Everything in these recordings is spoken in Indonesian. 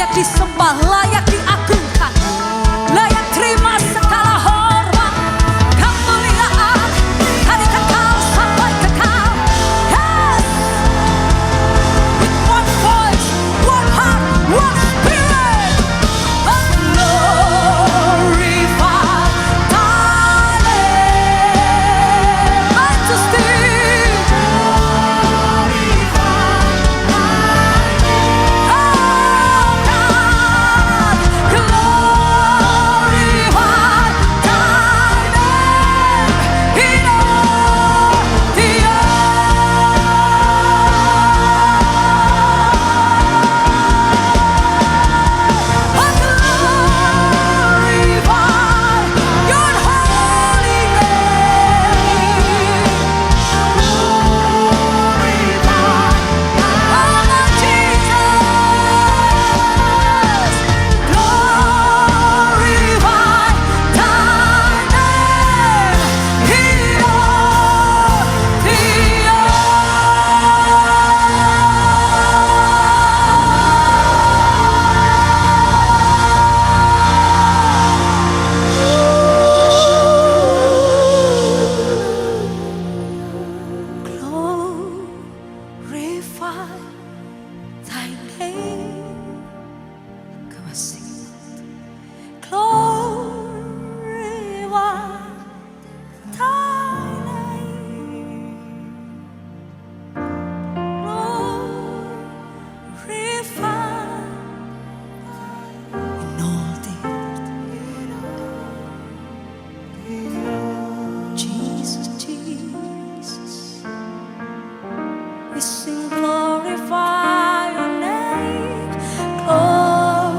layak disembah, layak diagungkan, layak terima segala hormat, kemuliaan, hari kekal sampai kekal. Yes, with one voice, one heart, one spirit, glorify Thy name, majesty. We sing glorify your name, glorify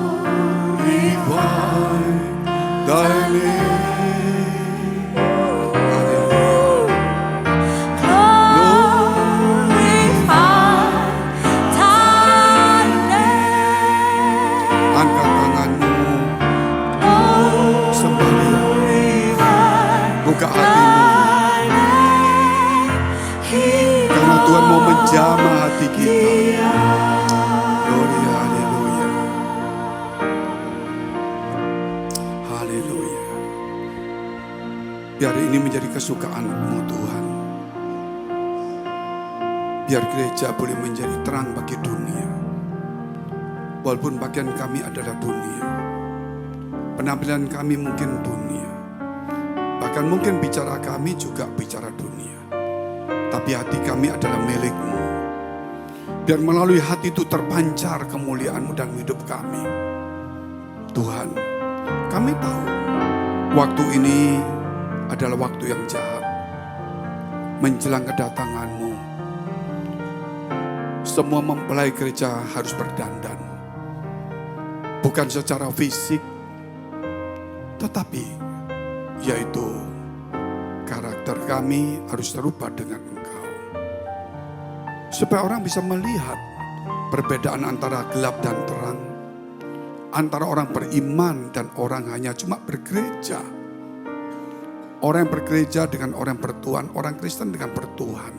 Thy name. glorify Thy name. Angkat tanganmu, sembah Dia. Buka hatimu, karena Tuhan mau menjamah hati kita. Gloria, haleluya. Haleluya. Biar ini menjadi kesukaan-Mu Tuhan. Biar gereja boleh menjadi terang bagi dunia. Walaupun bagian kami adalah dunia. Penampilan kami mungkin dunia. Bahkan mungkin bicara kami juga bicara dunia. Tapi hati kami adalah milik-Mu. Biar melalui hati itu terpancar kemuliaan-Mu dalam hidup kami. Tuhan, kami tahu waktu ini adalah waktu yang jahat. Menjelang kedatangan-Mu, semua mempelai gereja harus berdandan. Bukan secara fisik, tetapi yaitu karakter kami harus serupa dengan Engkau. Supaya orang bisa melihat perbedaan antara gelap dan terang. Antara orang beriman dan orang hanya cuma bergereja. Orang yang bergereja dengan orang bertuhan, orang Kristen dengan bertuhan.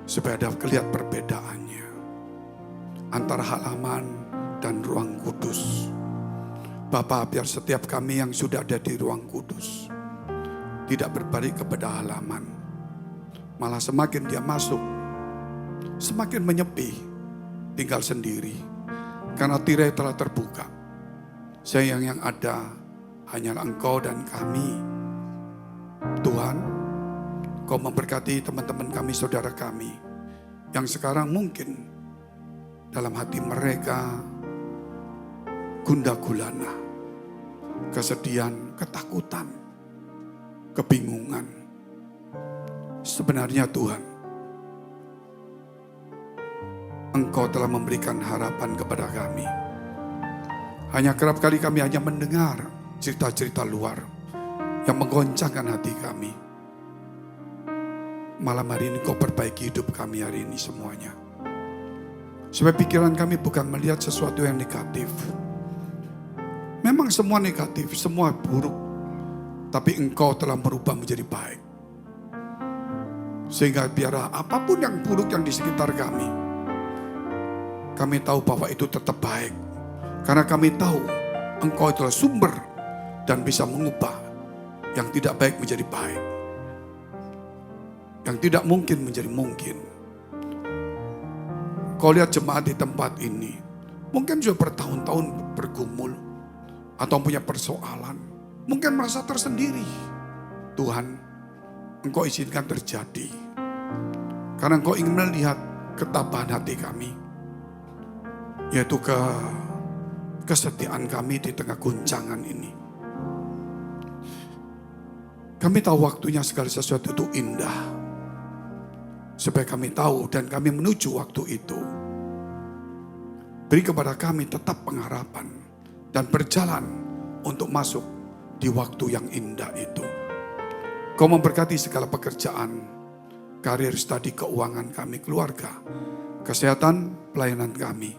Supaya dapat kelihatan perbedaannya. Antara halaman dan ruang kudus. Bapa, biar setiap kami yang sudah ada di ruang kudus tidak berbalik kepada halaman. Malah semakin dia masuk, semakin menyepi, tinggal sendiri. Karena tirai telah terbuka. Sayang yang ada hanyalah Engkau dan kami. Tuhan, Kau memberkati teman-teman kami, saudara kami. Yang sekarang mungkin dalam hati mereka gundah gulana, kesedihan, ketakutan, kebingungan. Sebenarnya Tuhan, Engkau telah memberikan harapan kepada kami. Hanya kerap kali kami hanya mendengar cerita-cerita luar yang menggoncangkan hati kami. Malam hari ini Kau perbaiki hidup kami hari ini semuanya. Supaya pikiran kami bukan melihat sesuatu yang negatif. Memang semua negatif, semua buruk. Tapi Engkau telah merubah menjadi baik. Sehingga biarlah apapun yang buruk yang di sekitar kami tahu bahwa itu tetap baik. Karena kami tahu Engkau itulah sumber dan bisa mengubah yang tidak baik menjadi baik. Yang tidak mungkin menjadi mungkin. Kau lihat jemaat di tempat ini, mungkin sudah bertahun-tahun bergumul atau punya persoalan, mungkin merasa tersendiri. Tuhan, Engkau izinkan terjadi. Karena Engkau ingin melihat ketabahan hati kami, yaitu kesetiaan kami di tengah guncangan ini. Kami tahu waktunya segala sesuatu itu indah. Supaya kami tahu dan kami menuju waktu itu. Beri kepada kami tetap pengharapan dan berjalan untuk masuk di waktu yang indah itu. Kau memberkati segala pekerjaan, karir, studi, keuangan kami, keluarga, kesehatan, pelayanan kami.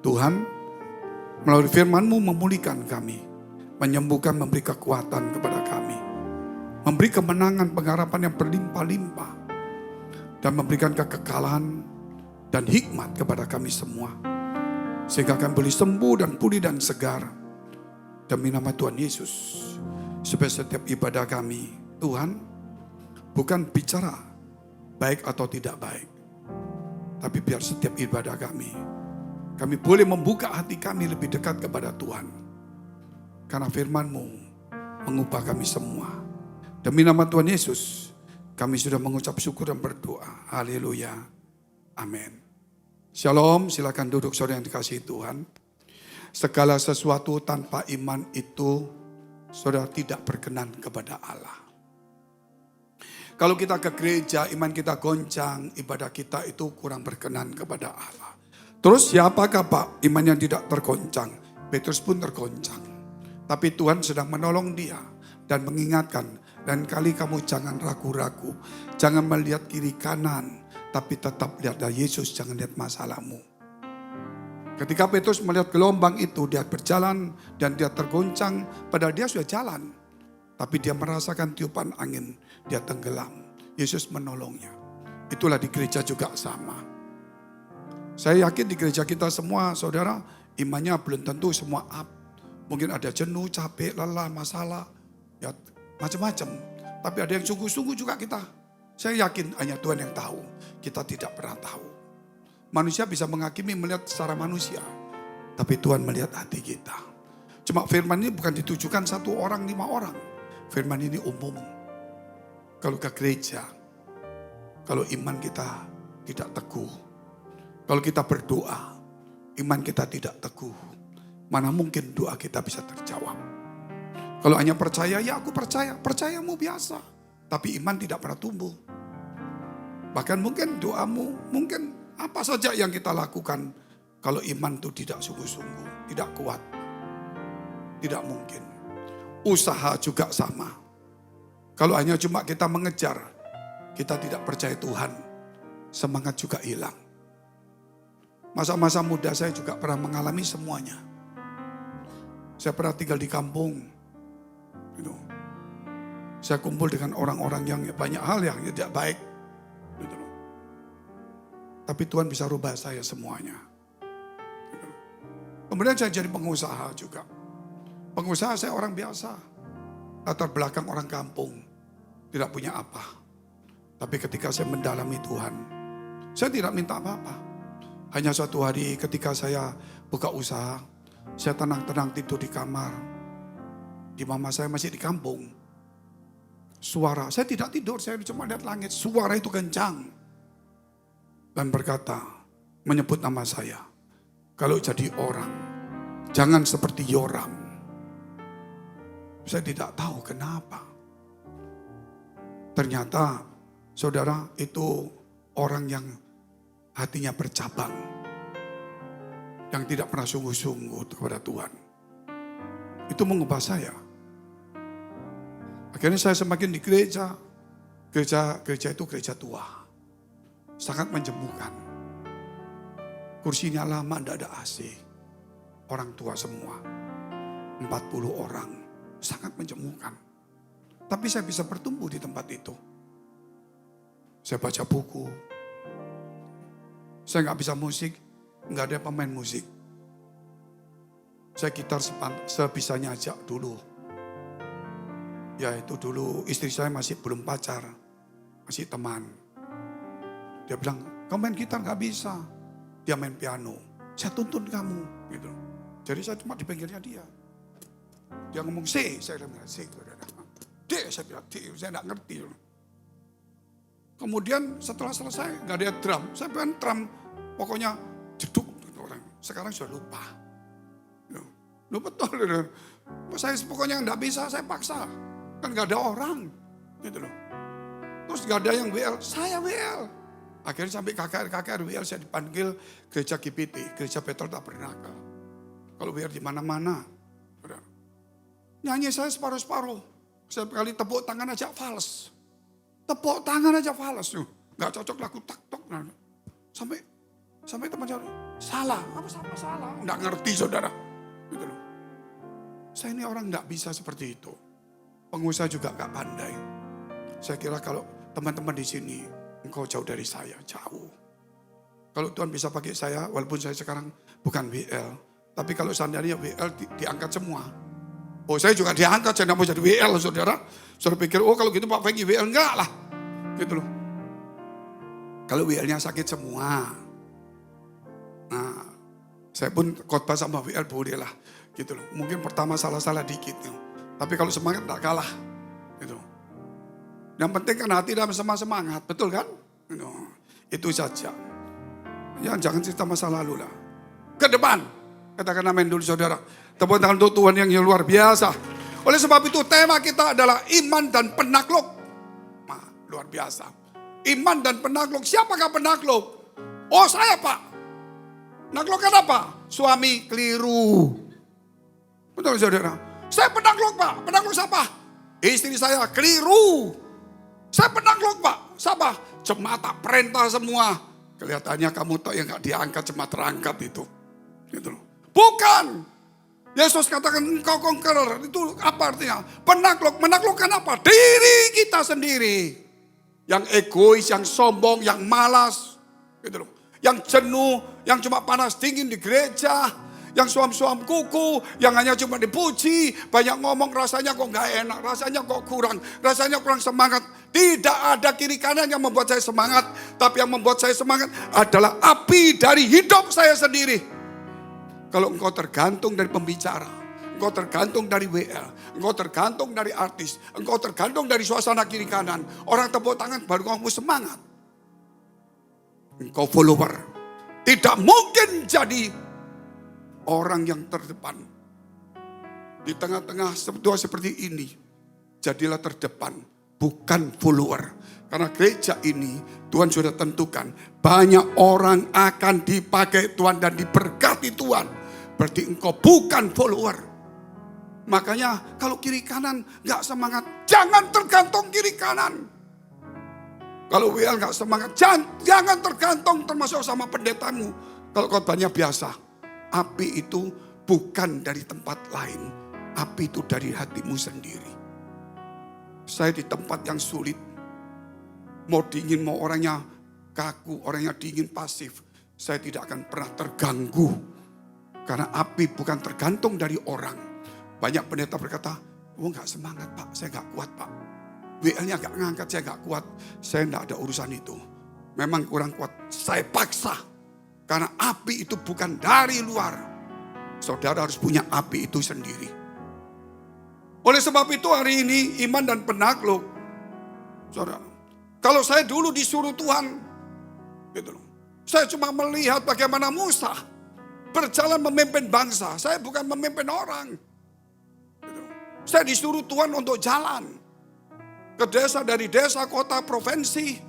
Tuhan, melalui firman-Mu memulihkan kami, menyembuhkan, memberi kekuatan kepada kami, memberi kemenangan, pengharapan yang berlimpah-limpah, dan memberikan kekekalan dan hikmat kepada kami semua. Sehingga kami boleh sembuh dan pulih dan segar. Demi nama Tuhan Yesus. Supaya setiap ibadah kami, Tuhan, bukan bicara baik atau tidak baik. Tapi biar setiap ibadah kami boleh membuka hati kami lebih dekat kepada Tuhan. Karena firman-Mu mengubah kami semua. Demi nama Tuhan Yesus, kami sudah mengucap syukur dan berdoa. Haleluya. Amin. Shalom, silakan duduk saudara yang dikasihi Tuhan. Segala sesuatu tanpa iman itu saudara tidak berkenan kepada Allah. Kalau kita ke gereja, iman kita goncang, ibadah kita itu kurang berkenan kepada Allah. Terus siapakah Pak iman yang tidak tergoncang? Petrus pun tergoncang. Tapi Tuhan sedang menolong dia dan mengingatkan, dan kali kamu jangan ragu-ragu. Jangan melihat kiri kanan. Tapi tetap lihat Yesus, jangan lihat masalahmu. Ketika Petrus melihat gelombang itu, dia berjalan dan dia tergoncang. Padahal dia sudah jalan. Tapi dia merasakan tiupan angin, dia tenggelam. Yesus menolongnya. Itulah di gereja juga sama. Saya yakin di gereja kita semua, saudara, imannya belum tentu semua up. Mungkin ada jenuh, capek, lelah, masalah. Ya, macam-macam. Tapi ada yang sungguh-sungguh juga kita. Saya yakin hanya Tuhan yang tahu. Kita tidak pernah tahu. Manusia bisa menghakimi melihat secara manusia. Tapi Tuhan melihat hati kita. Cuma firman ini bukan ditujukan 1 orang, 5 orang. Firman ini umum. Kalau ke gereja, kalau iman kita tidak teguh. Kalau kita berdoa, iman kita tidak teguh. Mana mungkin doa kita bisa terjawab. Kalau hanya percaya, ya aku percaya. Percayamu biasa. Tapi iman tidak pernah tumbuh. Bahkan mungkin doamu, mungkin apa saja yang kita lakukan. Kalau iman itu tidak sungguh-sungguh, tidak kuat. Tidak mungkin. Usaha juga sama. Kalau hanya cuma kita mengejar, kita tidak percaya Tuhan. Semangat juga hilang. Masa-masa muda saya juga pernah mengalami semuanya. Saya pernah tinggal di kampung. Saya kumpul dengan orang-orang yang banyak hal yang tidak baik. Tapi Tuhan bisa rubah saya semuanya. Kemudian saya jadi pengusaha juga. Pengusaha saya orang biasa. Latar belakang orang kampung. Tidak punya apa. Tapi ketika saya mendalami Tuhan, saya tidak minta apa-apa. Hanya suatu hari ketika saya buka usaha, saya tenang-tenang tidur di kamar. Di mama saya masih di kampung. Suara, saya tidak tidur, saya cuma lihat langit. Suara itu kencang. Dan berkata, menyebut nama saya. Kalau jadi orang, jangan seperti Yoram. Saya tidak tahu kenapa. Ternyata, saudara, itu orang yang hatinya bercabang. Yang tidak pernah sungguh-sungguh kepada Tuhan. Itu mengubah saya. Akhirnya saya semakin di gereja. Gereja itu gereja tua. Sangat menjemukan. Kursinya lama, tidak ada AC. Orang tua semua. 40 orang. Sangat menjemukan. Tapi saya bisa bertumbuh di tempat itu. Saya baca buku. Saya nggak bisa musik. Nggak ada pemain musik. Saya gitar sebisanya aja dulu. Ya itu dulu istri saya masih belum pacar, masih teman. Dia bilang, kamu main gitar gak bisa. Dia main piano, saya tuntun kamu. Gitu. Jadi saya cuma di pinggirnya dia. Dia ngomong C, saya bilang C. D, saya bilang D, saya gak ngerti. Kemudian setelah selesai gak ada drum, saya main drum. Pokoknya jeduk. Sekarang sudah lupa. Lu betul. Saya pokoknya gak bisa, saya paksa. Kan gak ada orang. Gitu loh. Terus gak ada yang WL, saya WL. Akhirnya sampai KKR WL saya dipanggil gereja GPT, gereja Betel Tabernakel. Kalau WL di mana-mana. Nyanyi saya separuh-separuh. Setiap kali tepuk tangan aja fals. Tepuk tangan aja fals. Gak cocok lagu tak-tok. Sampai teman saya, salah. Apa salah? Gak ngerti saudara. Gitu loh. Saya ini orang gak bisa seperti itu. Pengusaha juga gak pandai. Saya kira kalau teman-teman di sini, engkau jauh dari saya, jauh. Kalau Tuhan bisa pakai saya, walaupun saya sekarang bukan WL. Tapi kalau seandainya WL diangkat semua. Oh saya juga diangkat, saya tidak mau jadi WL saudara. Saudara pikir, oh kalau gitu Pak Fengi WL, enggak lah. Gitu loh. Kalau WL-nya sakit semua. Nah, saya pun khotbah sama WL boleh lah. Gitu loh. Mungkin pertama salah-salah dikit. Gitu. Tapi kalau semangat enggak kalah. Gitu. Yang penting kan hati dalam semangat, betul kan? Gitu. Itu saja. Ya jangan cerita masa lalu lah. Ke depan. Katakan amin dulu saudara. Tepuk tangan untuk Tuhan yang luar biasa. Oleh sebab itu tema kita adalah iman dan penakluk. Nah, luar biasa. Iman dan penakluk. Siapakah penakluk? Oh saya Pak. Naklukkan apa? Suami keliru. Betul saudara. Saya penakluk Pak. Penakluk siapa? Istri saya keliru. Saya penakluk Pak. Siapa? Jemaat tak perintah semua. Kelihatannya kamu tak yang gak diangkat jemaat terangkat itu. Gitu loh. Bukan. Yesus katakan engkau conqueror. Itu apa artinya? Penakluk. Menaklukkan apa? Diri kita sendiri. Yang egois, yang sombong, yang malas. Gitu loh. Yang jenuh, yang cuma panas dingin di gereja. Yang suam-suam kuku, yang hanya cuma dipuji. Banyak ngomong rasanya kok gak enak, rasanya kok kurang. Rasanya kurang semangat. Tidak ada kiri kanan yang membuat saya semangat. Tapi yang membuat saya semangat adalah api dari hidup saya sendiri. Kalau engkau tergantung dari pembicara, engkau tergantung dari WL, engkau tergantung dari artis, engkau tergantung dari suasana kiri kanan. Orang tepuk tangan baru kamu semangat. Engkau follower. Tidak mungkin jadi orang yang terdepan. Di tengah-tengah situasi seperti ini, jadilah terdepan, bukan follower. Karena gereja ini Tuhan sudah tentukan banyak orang akan dipakai Tuhan dan diberkati Tuhan. Berarti engkau bukan follower. Makanya kalau kiri kanan gak semangat, jangan tergantung kiri kanan. Kalau WL gak semangat, jangan tergantung termasuk sama pendetamu. Kalau khotbahnya biasa, api itu bukan dari tempat lain. Api itu dari hatimu sendiri. Saya di tempat yang sulit. Mau dingin, mau orangnya kaku, orangnya dingin, pasif. Saya tidak akan pernah terganggu. Karena api bukan tergantung dari orang. Banyak pendeta berkata, oh gak semangat Pak, saya gak kuat Pak. WL-nya gak ngangkat, saya gak kuat. Saya gak ada urusan itu. Memang kurang kuat, saya paksa. Karena api itu bukan dari luar. Saudara harus punya api itu sendiri. Oleh sebab itu hari ini iman dan penakluk. Saudara, kalau saya dulu disuruh Tuhan, gitu loh. Saya cuma melihat bagaimana Musa berjalan memimpin bangsa. Saya bukan memimpin orang. Gitu. Saya disuruh Tuhan untuk jalan ke desa, dari desa, kota, provinsi.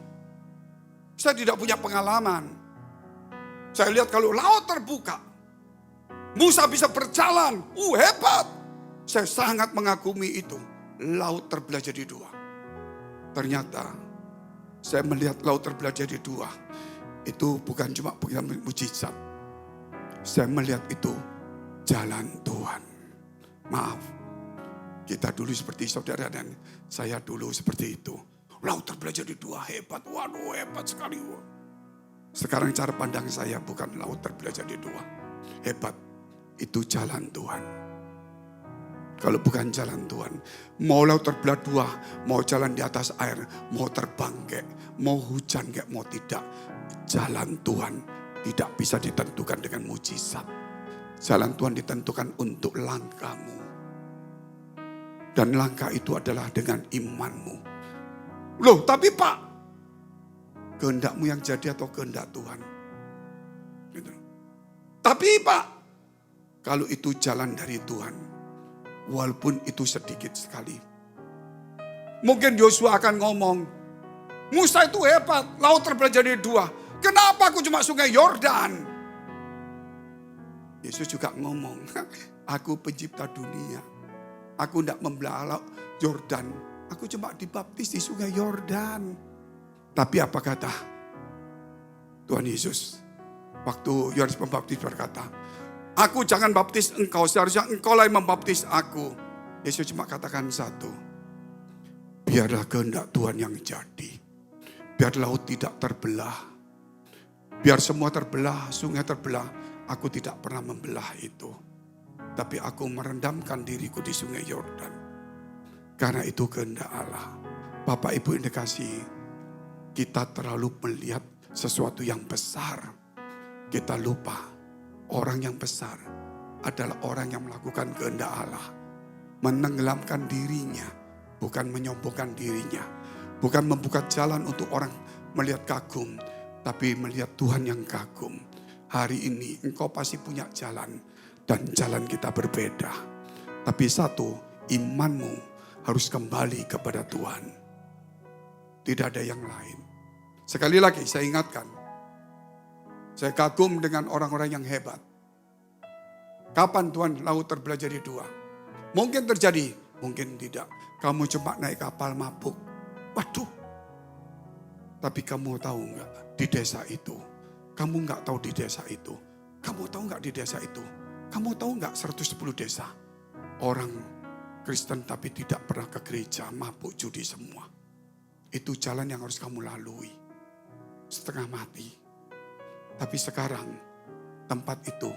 Saya tidak punya pengalaman. Saya lihat kalau laut terbuka, Musa bisa berjalan. Hebat. Saya sangat mengagumi itu. Laut terbelah jadi dua. Ternyata saya melihat laut terbelah jadi dua. Itu bukan cuma mujizat. Saya melihat itu jalan Tuhan. Maaf. Kita dulu seperti saudara dan saya dulu seperti itu. Laut terbelah jadi dua, hebat. Waduh, hebat sekali. Sekarang cara pandang saya bukan laut terbelah jadi dua. Hebat. itu jalan Tuhan. Kalau bukan jalan Tuhan, mau laut terbelah dua, mau jalan di atas air, mau terbang kayak, mau hujan kayak, mau tidak. Jalan Tuhan tidak bisa ditentukan dengan mujizat. Jalan Tuhan ditentukan untuk langkahmu. Dan langkah itu adalah dengan imanmu. Loh, tapi Pak, kehendakmu yang jadi atau kehendak Tuhan? Gitu. Tapi Pak, kalau itu jalan dari Tuhan, walaupun itu sedikit sekali. Mungkin Yosua akan ngomong, Musa itu hebat, laut terbelah jadi dua. Kenapa aku cuma sungai Yordan? Yesus juga ngomong, aku pencipta dunia. Aku tidak membelah laut Yordan. Aku cuma dibaptis di sungai Yordan. Tapi apa kata Tuhan Yesus? Waktu Yohanes Pembaptis berkata, aku jangan baptis engkau, seharusnya engkau lah yang membaptis aku. Yesus cuma katakan satu, biarlah kehendak Tuhan yang jadi. Biar laut tidak terbelah. Biar semua terbelah, sungai terbelah. Aku tidak pernah membelah itu. Tapi aku merendamkan diriku di sungai Yordan. Karena itu kehendak Allah. Bapak Ibu yang dikasihi, kita terlalu melihat sesuatu yang besar. Kita lupa orang yang besar adalah orang yang melakukan kehendak Allah. Menenggelamkan dirinya, bukan menyombongkan dirinya. Bukan membuka jalan untuk orang melihat kagum, tapi melihat Tuhan yang kagum. Hari ini engkau pasti punya jalan dan jalan kita berbeda. Tapi satu, imanmu harus kembali kepada Tuhan. Tidak ada yang lain. Sekali lagi saya ingatkan, saya kagum dengan orang-orang yang hebat. Kapan Tuhan laut terbelah jadi dua? Mungkin terjadi, mungkin tidak. Kamu cuma naik kapal mabuk. Waduh. Tapi kamu tahu enggak di desa itu? Kamu enggak tahu di desa itu? Kamu tahu enggak di desa itu? Kamu tahu enggak 110 desa? Orang Kristen tapi tidak pernah ke gereja, mabuk judi semua. Itu jalan yang harus kamu lalui. Setengah mati. Tapi sekarang tempat itu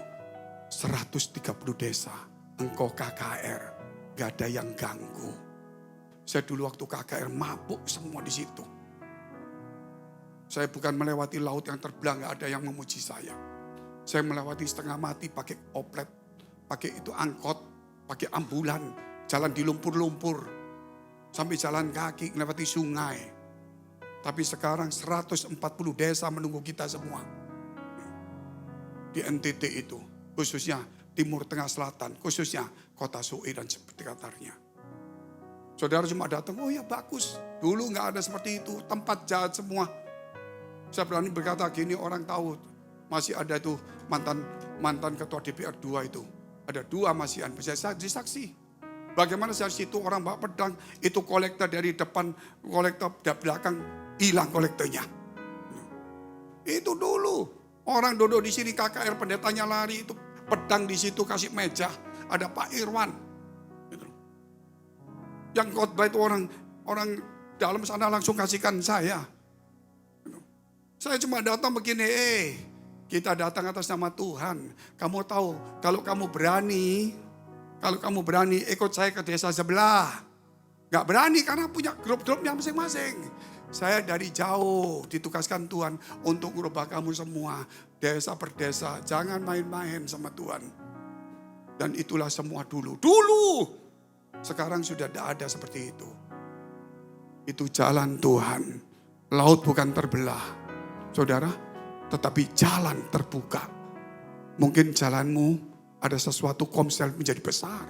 130 desa. Engkau KKR, gak ada yang ganggu. Saya dulu waktu KKR mabuk semua di situ. Saya bukan melewati laut yang terbelah, gak ada yang memuji saya. Saya melewati setengah mati pakai oplet, pakai itu angkot, pakai ambulan, jalan di lumpur-lumpur, sampai jalan kaki, melewati sungai. Tapi sekarang 140 desa menunggu kita semua. Di NTT itu, khususnya Timur Tengah Selatan, khususnya kota Sui dan sekitarnya. Saudara cuma datang, oh ya bagus. Dulu gak ada seperti itu, tempat jahat semua. Saya berani berkata gini, orang tahu masih ada itu mantan ketua DPR 2 itu. Ada 2 masih bisa disaksi. Bagaimana saya situ orang bawa pedang, itu kolektor dari depan, kolektor dari belakang, hilang kolektornya. Itu dulu. Orang duduk di sini KKR pendetanya lari, itu pedang di situ kasih meja. Ada Pak Irwan. Gitu. Yang khotbah itu orang dalam sana langsung kasihkan saya. Saya cuma datang begini, kita datang atas nama Tuhan. Kamu tahu, kalau kamu berani ikut saya ke desa sebelah. Gak berani karena punya grup-grupnya masing-masing. Saya dari jauh ditugaskan Tuhan untuk merubah kamu semua. Desa per desa, jangan main-main sama Tuhan. Dan itulah semua dulu. Sekarang sudah tidak ada seperti itu. Itu jalan Tuhan. Laut bukan terbelah. Saudara, tetapi jalan terbuka. Mungkin jalanmu ada sesuatu komsel menjadi besar.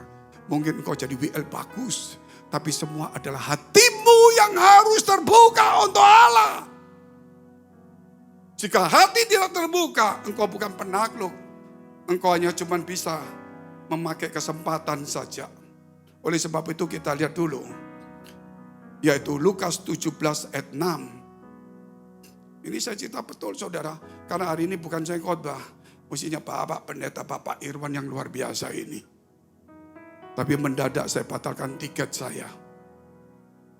Mungkin engkau jadi WL bagus. Tapi semua adalah hatimu yang harus terbuka untuk Allah. Jika hati tidak terbuka, engkau bukan penakluk. Engkau hanya cuma bisa memakai kesempatan saja. Oleh sebab itu kita lihat dulu. Yaitu Lukas 17 ayat 6. Ini saya cerita betul saudara. Karena hari ini bukan saya khotbah. Mestinya Bapak Pendeta, Bapak Irwan yang luar biasa ini. Tapi mendadak saya batalkan tiket saya.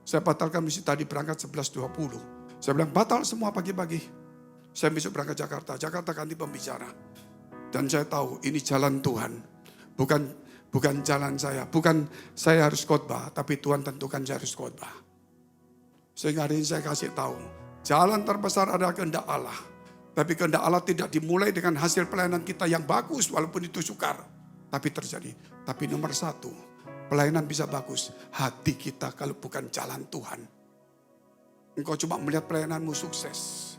Saya batalkan misi tadi berangkat 11.20. Saya bilang batal semua pagi-pagi. Saya besok berangkat Jakarta. Jakarta ganti pembicara. Dan saya tahu ini jalan Tuhan. Bukan jalan saya, bukan saya harus khotbah, tapi Tuhan tentukan saya harus khotbah. Sehingga hari ini saya kasih tahu, jalan terbesar adalah kehendak Allah. Tapi kehendak Allah tidak dimulai dengan hasil pelayanan kita yang bagus, walaupun itu sukar. Tapi terjadi. Tapi nomor satu, pelayanan bisa bagus. Hati kita kalau bukan jalan Tuhan. Engkau cuma melihat pelayananmu sukses.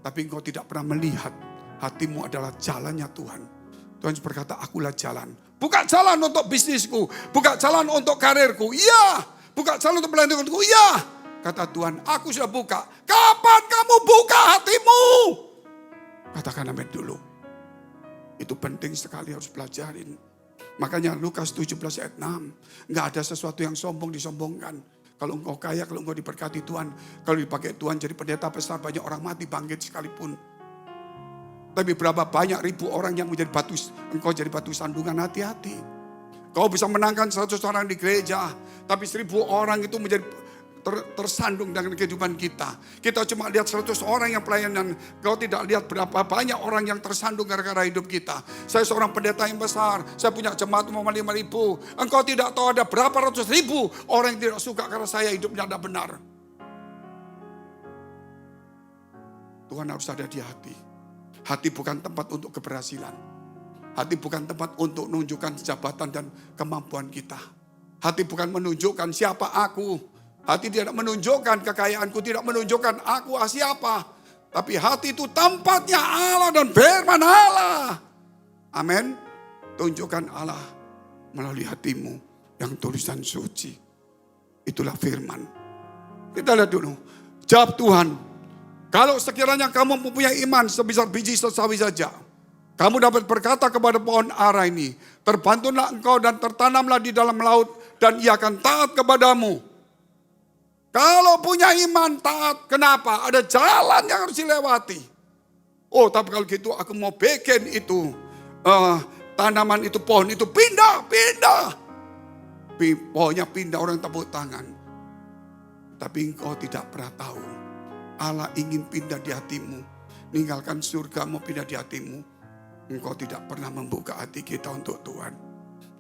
Tapi engkau tidak pernah melihat hatimu adalah jalannya Tuhan. Tuhan berkata, akulah jalan. Buka jalan untuk bisnisku. Buka jalan untuk karirku. Iya. Buka jalan untuk pelayananku. Iya. Kata Tuhan, aku sudah buka. Kapan kamu buka hatimu? Katakan amin dulu. Itu penting sekali harus pelajarin. Makanya Lukas 17 ayat 6. Enggak ada sesuatu yang sombong disombongkan. Kalau engkau kaya, kalau engkau diberkati Tuhan. Kalau dipakai Tuhan jadi pendeta besar, banyak orang mati bangkit sekalipun. Tapi berapa banyak ribu orang yang menjadi batu, engkau jadi batu sandungan, hati-hati. Kau bisa menangkan 100 orang di gereja, tapi 1000 orang itu menjadi tersandung dengan kehidupan kita. Kita cuma lihat 100 orang yang pelayanan, kau tidak lihat berapa banyak orang yang tersandung gara-gara hidup kita. Saya seorang pendeta yang besar, saya punya jemaat 5.000. Engkau tidak tahu ada berapa ratus ribu orang yang tidak suka karena saya hidupnya tidak benar. Tuhan harus ada di hati. Hati bukan tempat untuk keberhasilan. Hati bukan tempat untuk menunjukkan jabatan dan kemampuan kita. Hati bukan menunjukkan siapa aku. Hati tidak menunjukkan kekayaanku, tidak menunjukkan aku siapa. Tapi hati itu tempatnya Allah dan firman Allah. Amin. Tunjukkan Allah melalui hatimu yang tulisan suci. Itulah firman. Kita lihat dulu. Jawab Tuhan. Kalau sekiranya kamu mempunyai iman sebesar biji sesawi saja, kamu dapat berkata kepada pohon ara ini, terbantunlah engkau dan tertanamlah di dalam laut, dan ia akan taat kepadamu. Kalau punya iman taat, kenapa? Ada jalan yang harus dilewati. Oh, tapi kalau gitu aku mau bikin itu, tanaman itu, pohon itu pindah. Pohonnya pindah, orang tepuk tangan. Tapi engkau tidak pernah tahu. Allah ingin pindah di hatimu. Ninggalkan surga mau pindah di hatimu. Engkau tidak pernah membuka hati kita untuk Tuhan.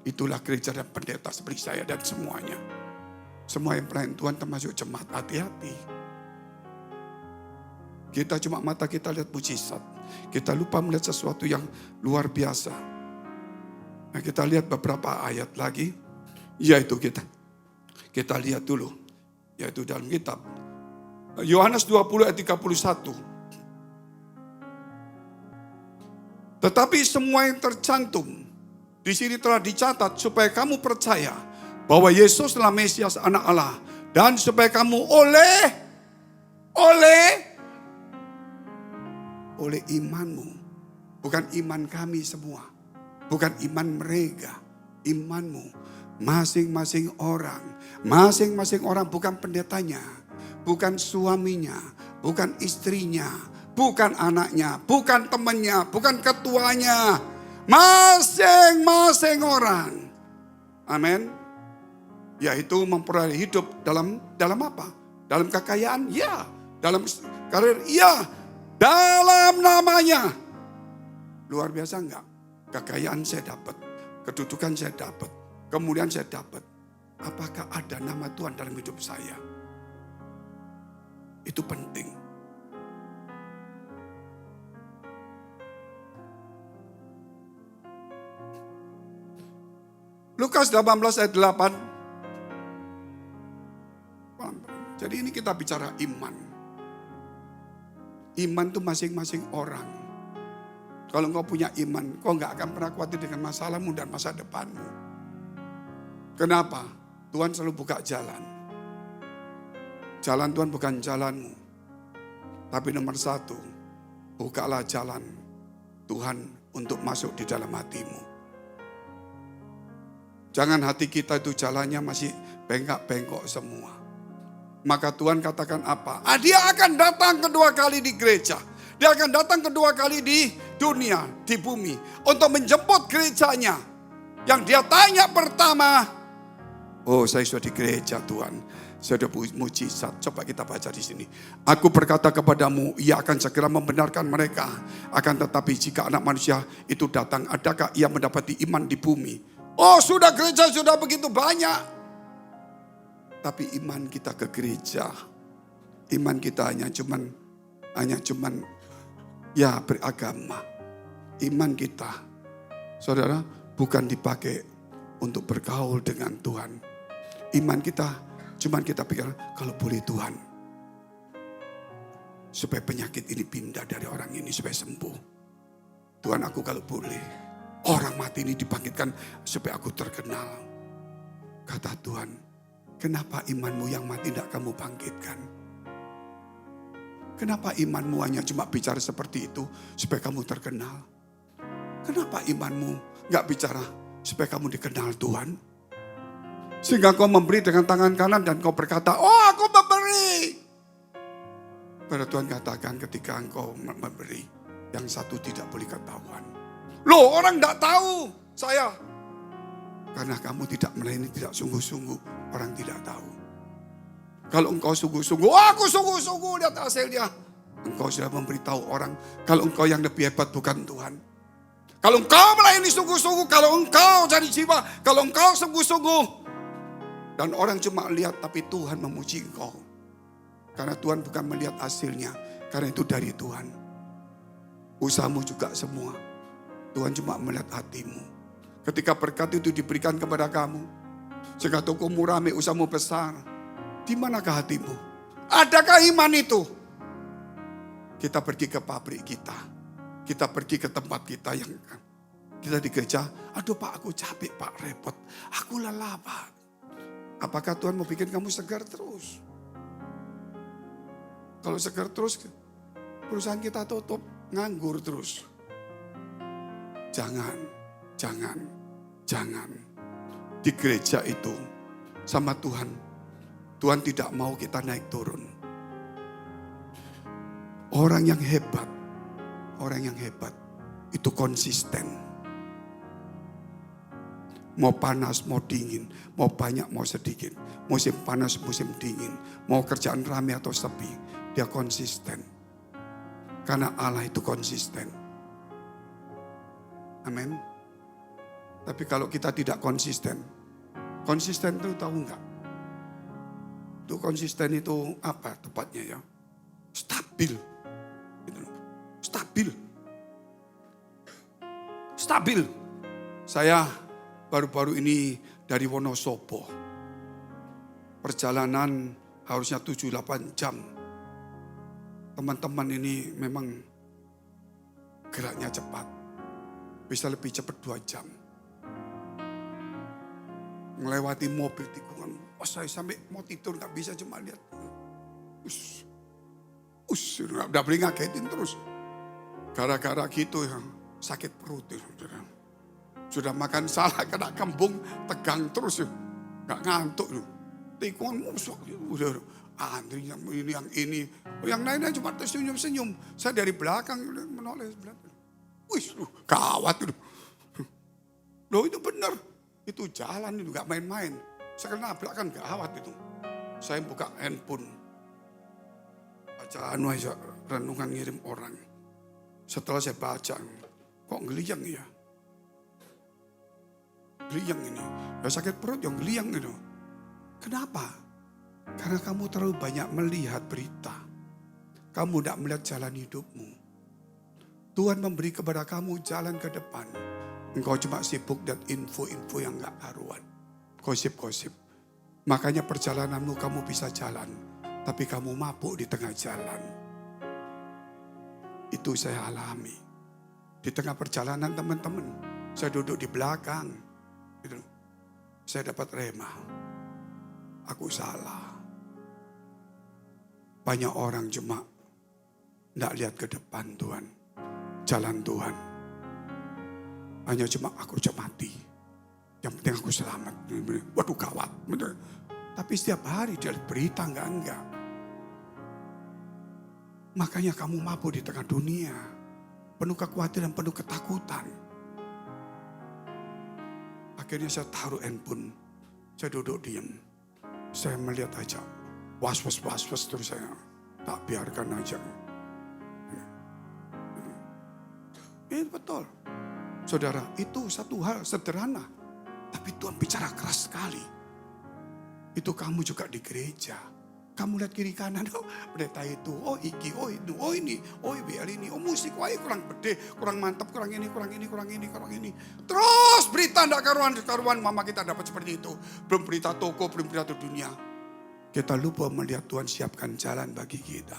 Itulah gereja dan pendeta seperti saya dan semuanya. Semua yang pelayan Tuhan termasuk jemaat, hati-hati. Kita cuma mata kita lihat mujizat. Kita lupa melihat sesuatu yang luar biasa. Nah, kita lihat beberapa ayat lagi. Yaitu kita lihat dulu. Yaitu dalam kitab Yohanes 20 ayat 31. Tetapi semua yang tercantum di sini telah dicatat supaya kamu percaya bahwa Yesus adalah Mesias anak Allah, dan supaya kamu oleh imanmu, bukan iman kami semua, bukan iman mereka, imanmu masing-masing orang bukan pendetanya, bukan suaminya, bukan istrinya, bukan anaknya, bukan temannya, bukan ketuanya. Masing-masing orang. Amin. Yaitu memperoleh hidup dalam apa? Dalam kekayaan? Ya. Dalam karir? Ya. Dalam namanya. Luar biasa enggak? Kekayaan saya dapat. Kedudukan saya dapat. Kemudian saya dapat. Apakah ada nama Tuhan dalam hidup saya? Itu penting. Lukas 18 ayat 8. Jadi ini kita bicara iman. Iman itu masing-masing orang. Kalau engkau punya iman, kau gak akan pernah khawatir dengan masalahmu dan masa depanmu. Kenapa? Tuhan selalu buka jalan. Jalan Tuhan bukan jalanmu. Tapi nomor satu, bukalah jalan Tuhan untuk masuk di dalam hatimu. Jangan hati kita itu jalannya masih bengkak-bengkok semua. Maka Tuhan katakan apa? Dia akan datang kedua kali di gereja. Dia akan datang kedua kali di dunia, di bumi. Untuk menjemput gerejanya. Yang dia tanya pertama, oh saya sudah di gereja Tuhan. Saya ada mujizat. Coba kita baca di sini. Aku berkata kepadamu, ia akan segera membenarkan mereka. Akan tetapi jika anak manusia itu datang, adakah ia mendapati iman di bumi? Oh, sudah gereja sudah begitu banyak. Tapi iman kita ke gereja, iman kita hanya cuman ya beragama. Iman kita, saudara, bukan dipakai untuk bergaul dengan Tuhan. Iman kita cuman kita pikir kalau boleh Tuhan, supaya penyakit ini pindah dari orang ini, supaya sembuh. Tuhan, aku kalau boleh orang mati ini dibangkitkan supaya aku terkenal. Kata Tuhan, kenapa imanmu yang mati tidak kamu bangkitkan? Kenapa imanmu hanya cuma bicara seperti itu supaya kamu terkenal? Kenapa imanmu gak bicara supaya kamu dikenal Tuhan? Sehingga kau memberi dengan tangan kanan dan kau berkata, oh aku memberi. Pada Tuhan katakan ketika engkau memberi, yang satu tidak boleh ketahuan. Loh, orang tidak tahu saya. Karena kamu tidak melayani, tidak sungguh-sungguh, orang tidak tahu. Kalau engkau sungguh-sungguh, oh aku sungguh-sungguh, lihat hasilnya. Engkau sudah memberitahu orang, kalau engkau yang lebih hebat bukan Tuhan. Kalau engkau melayani sungguh-sungguh, kalau engkau cari jiwa, kalau engkau sungguh-sungguh. Dan orang cuma lihat, tapi Tuhan memuji engkau. Karena Tuhan bukan melihat hasilnya, karena itu dari Tuhan. Usahamu juga semua, Tuhan cuma melihat hatimu. Ketika berkat itu diberikan kepada kamu, sehingga tokomu rame, usahamu besar, di manakah hatimu? Adakah iman itu? Kita pergi ke pabrik kita pergi ke tempat kita yang kita di gereja. Aduh Pak, aku capek Pak, repot, aku lelah Pak. Apakah Tuhan mau bikin kamu segar terus? Kalau segar terus, perusahaan kita tutup, nganggur terus. Jangan. Di gereja itu sama Tuhan, Tuhan tidak mau kita naik turun. Orang yang hebat itu konsisten. Mau panas, mau dingin, mau banyak, mau sedikit. Musim panas, musim dingin. Mau kerjaan rame atau sepi, dia konsisten. Karena Allah itu konsisten. Amin. Tapi kalau kita tidak konsisten itu tahu enggak? Itu konsisten itu apa tepatnya ya? Stabil. Stabil. Saya baru-baru ini dari Wonosobo. Perjalanan harusnya 7-8 jam. Teman-teman ini memang geraknya cepat. Bisa lebih cepat 2 jam. Melewati mobil tikungan. Oh, saya sampai mau tidur gak bisa, cuma lihat. Udah boleh ngagetin terus. Gara-gara gitu ya, sakit perut. Sudah makan salah, kena kembung, tegang terus ya. Gak ngantuk ya. Tikungan musuh. Udah antri yang ini. Yang lainnya cuma tersenyum-senyum. Saya dari belakang menoleh. Wih, gawat itu. Loh itu benar. Itu jalan itu gak main-main. Saya kena belakang gawat itu. Saya buka handphone. Baca renungan ngirim orang. Setelah saya baca, kok ngeliang ya? Ngeliang ini. Ya sakit perut yang ngeliang itu. Kenapa? Karena kamu terlalu banyak melihat berita. Kamu tidak melihat jalan hidupmu. Tuhan memberi kepada kamu jalan ke depan. Engkau cuma sibuk dan info-info yang gak karuan. Gosip-gosip. Makanya perjalananmu kamu bisa jalan. Tapi kamu mabuk di tengah jalan. Itu saya alami. Di tengah perjalanan teman-teman. Saya duduk di belakang. Gitu. Saya dapat rema. Aku salah. Banyak orang cuma tidak lihat ke depan Tuhan. Jalan Tuhan. Hanya cuma aku cuma mati. Yang penting aku selamat. Waduh gawat. Bener. Tapi setiap hari dia berita enggak. Makanya kamu mabuk di tengah dunia. Penuh kekhawatiran, penuh ketakutan. Akhirnya saya taruh handphone. Saya duduk diam. Saya melihat aja, was terus saya tak biarkan aja. Ini betul. Saudara, itu satu hal sederhana. Tapi Tuhan bicara keras sekali. Itu kamu juga di gereja. Kamu lihat kiri kanan, oh pendeta itu, oh iki, oh itu, oh ini, oh biar ini, oh musik, wah kurang gede, kurang mantap, kurang ini. Terus berita ndak karuan mama kita dapat seperti itu. Belum berita toko, belum berita dunia. Kita lupa melihat Tuhan siapkan jalan bagi kita.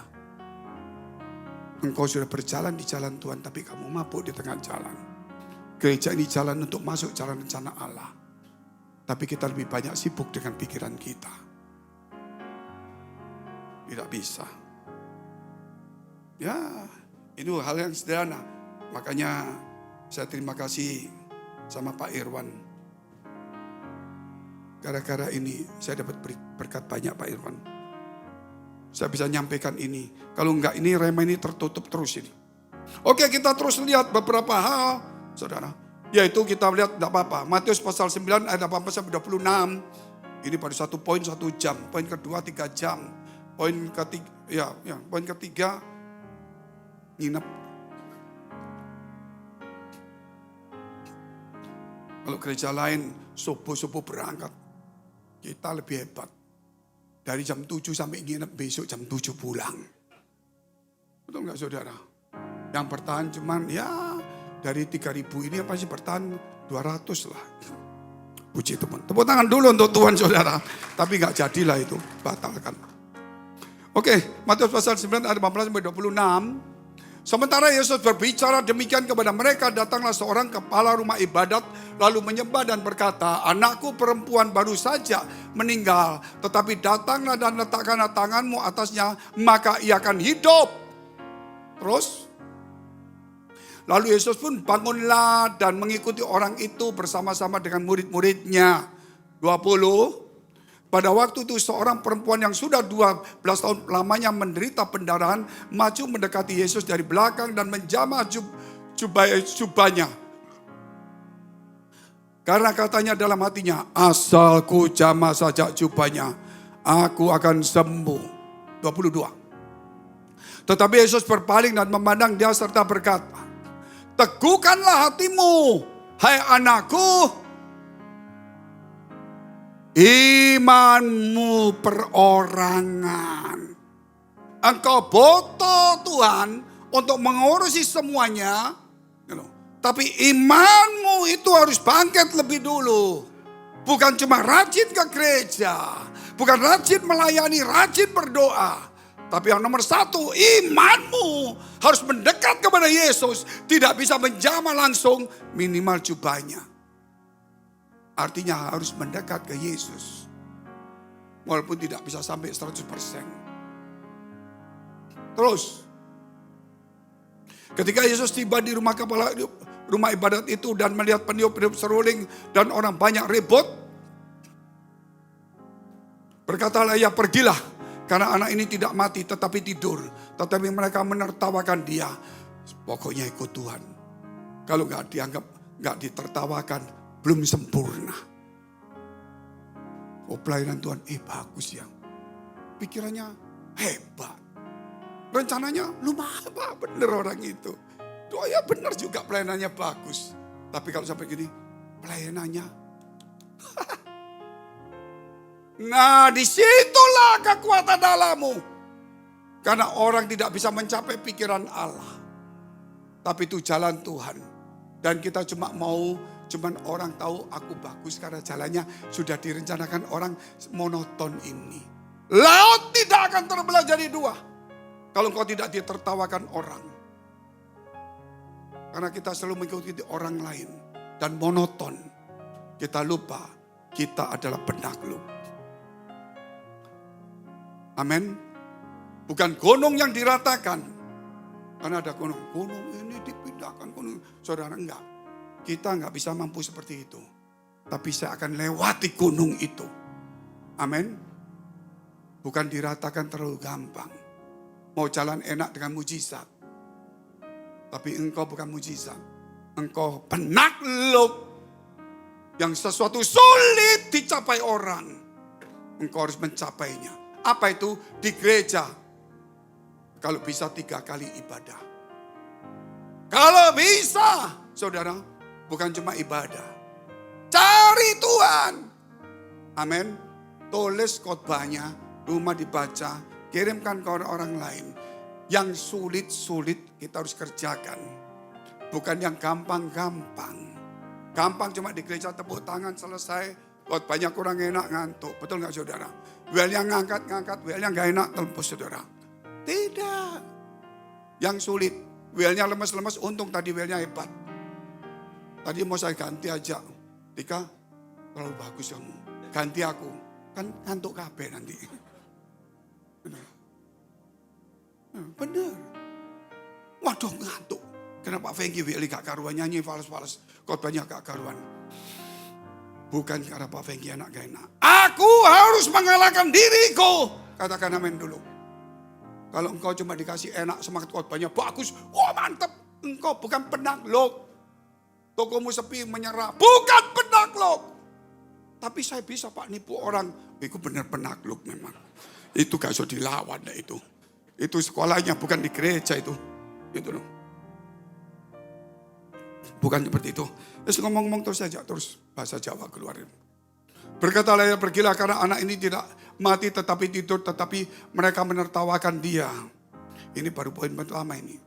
Engkau sudah berjalan di jalan Tuhan, tapi kamu mabuk di tengah jalan. Gereja ini jalan untuk masuk jalan rencana Allah. Tapi kita lebih banyak sibuk dengan pikiran kita. Tidak bisa. Ya, ini hal yang sederhana. Makanya saya terima kasih sama Pak Irwan. Gara-gara ini saya dapat berkat banyak Pak Irwan. Saya bisa nyampaikan ini. Kalau enggak ini Rema ini tertutup terus ini. Oke, kita terus lihat beberapa hal, saudara. Yaitu kita lihat tidak apa-apa. Matius pasal 9 ayat 18 sampai 26. Ini baru 1 poin 1 jam. Poin kedua 3 jam. Poin ketiga nginep. Kalau gereja lain subuh berangkat. Kita lebih hebat. Dari jam 7 sampai nginep, besok jam 7 pulang. Betul nggak saudara? Yang bertahan cuman ya dari 3.000 ini apa sih bertahan 200 lah. Puji Tuhan. Tepuk tangan dulu untuk Tuhan saudara. Tapi nggak jadilah itu, batalkan. Oke, Matius pasal 9 ayat 18 sampai 26. Sementara Yesus berbicara demikian kepada mereka, datanglah seorang kepala rumah ibadat lalu menyembah dan berkata, anakku perempuan baru saja meninggal, tetapi datanglah dan letakkanlah tanganmu atasnya, maka ia akan hidup. Terus, lalu Yesus pun bangunlah dan mengikuti orang itu bersama-sama dengan murid-muridnya. 20. Pada waktu itu seorang perempuan yang sudah 12 tahun lamanya menderita pendarahan maju mendekati Yesus dari belakang dan menjamah jubahnya. Karena katanya dalam hatinya, asal ku jamah saja jubahnya, aku akan sembuh. 22. Tetapi Yesus berpaling dan memandang dia serta berkata, teguhkanlah hatimu, hai anakku. Imanmu perorangan. Engkau butuh Tuhan untuk mengurusi semuanya. Tapi imanmu itu harus bangkit lebih dulu. Bukan cuma rajin ke gereja. Bukan rajin melayani, rajin berdoa. Tapi yang nomor satu, imanmu harus mendekat kepada Yesus. Tidak bisa menjamah langsung, minimal jubahnya. Artinya harus mendekat ke Yesus. Walaupun tidak bisa sampai 100%. Terus. Ketika Yesus tiba di rumah ibadat itu dan melihat peniup-peniup seruling dan orang banyak ribut. Berkatalah ia, pergilah. Karena anak ini tidak mati tetapi tidur. Tetapi mereka menertawakan dia. Pokoknya ikut Tuhan. Kalau gak dianggap, gak ditertawakan, belum sempurna. Oh pelayanan Tuhan, bagus ya. Pikirannya hebat. Rencananya lumayan, bener orang itu. Doanya bener juga pelayanannya bagus. Tapi kalau sampai gini, pelayanannya. Nah disitulah kekuatan dalammu. Karena orang tidak bisa mencapai pikiran Allah. Tapi itu jalan Tuhan. Dan kita cuman orang tahu aku bagus karena jalannya sudah direncanakan orang monoton ini. Laut tidak akan terbelah jadi dua. Kalau engkau tidak ditertawakan orang. Karena kita selalu mengikuti orang lain. Dan monoton. Kita lupa kita adalah penakluk. Amin. Bukan gunung yang diratakan. Karena ada gunung ini dipindahkan. Saudara enggak. Kita nggak bisa mampu seperti itu. Tapi saya akan lewati gunung itu. Amin. Bukan diratakan terlalu gampang. Mau jalan enak dengan mujizat. Tapi engkau bukan mujizat. Engkau penakluk. Yang sesuatu sulit dicapai orang. engkau harus mencapainya. Apa itu? Di gereja. Kalau bisa 3 kali ibadah. Kalau bisa, saudara, bukan cuma ibadah. Cari Tuhan. Amin. Tulis khotbahnya, rumah dibaca, kirimkan ke orang lain. Yang sulit-sulit kita harus kerjakan. Bukan yang gampang-gampang. Gampang cuma di gereja tepuk tangan selesai. Khotbahnya kurang enak ngantuk. Betul gak saudara? Welnya ngangkat-ngangkat, welnya gak enak telpus saudara. Tidak. Yang sulit. Welnya lemes-lemes, untung tadi welnya hebat. Tadi mau saya ganti aja. Tika, terlalu bagus kamu. Ganti aku. Kan ngantuk kabeh nanti. Bener. Waduh ngantuk. Kenapa Fengki Willy gak karuan nyanyi fals-fals. Khotbahnya gak karuan. Bukan karena Pak Fengki anak gak enak. Aku harus mengalahkan diriku. Katakan amin dulu. Kalau engkau cuma dikasih enak semangat khotbahnya bagus. Oh mantep. Engkau bukan penakluk. Tokomu sepi menyerah. Bukan penakluk. Tapi saya bisa Pak nipu orang. Itu benar penakluk memang. Itu gak bisa dilawan ya itu. Itu sekolahnya bukan di gereja itu. Itu loh. Bukan seperti itu. Terus ngomong-ngomong terus saja. Terus bahasa Jawa keluarin. Berkatalah ya pergilah karena anak ini tidak mati tetapi tidur. Tetapi mereka menertawakan dia. Ini baru poin pertama ini.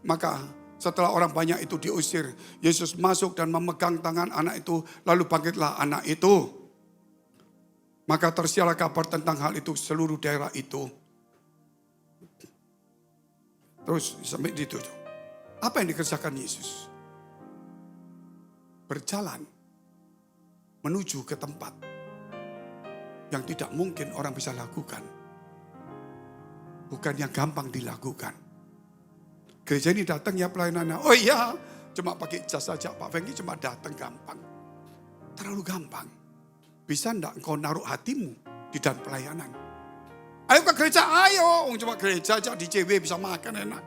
Maka setelah orang banyak itu diusir. Yesus masuk dan memegang tangan anak itu. Lalu bangkitlah anak itu. Maka tersiarlah kabar tentang hal itu seluruh daerah itu. Terus sampai di situ. Apa yang dikerjakan Yesus? Berjalan menuju ke tempat yang tidak mungkin orang bisa lakukan. Bukan yang gampang dilakukan. Gereja ini datang ya pelayanannya. Oh iya, cuma pakai jas saja. Pak Fengki cuma datang gampang. Terlalu gampang. Bisa enggak engkau naruh hatimu di dalam pelayanan? Ayo ke gereja, ayo. Cuma gereja aja di CW bisa makan enak.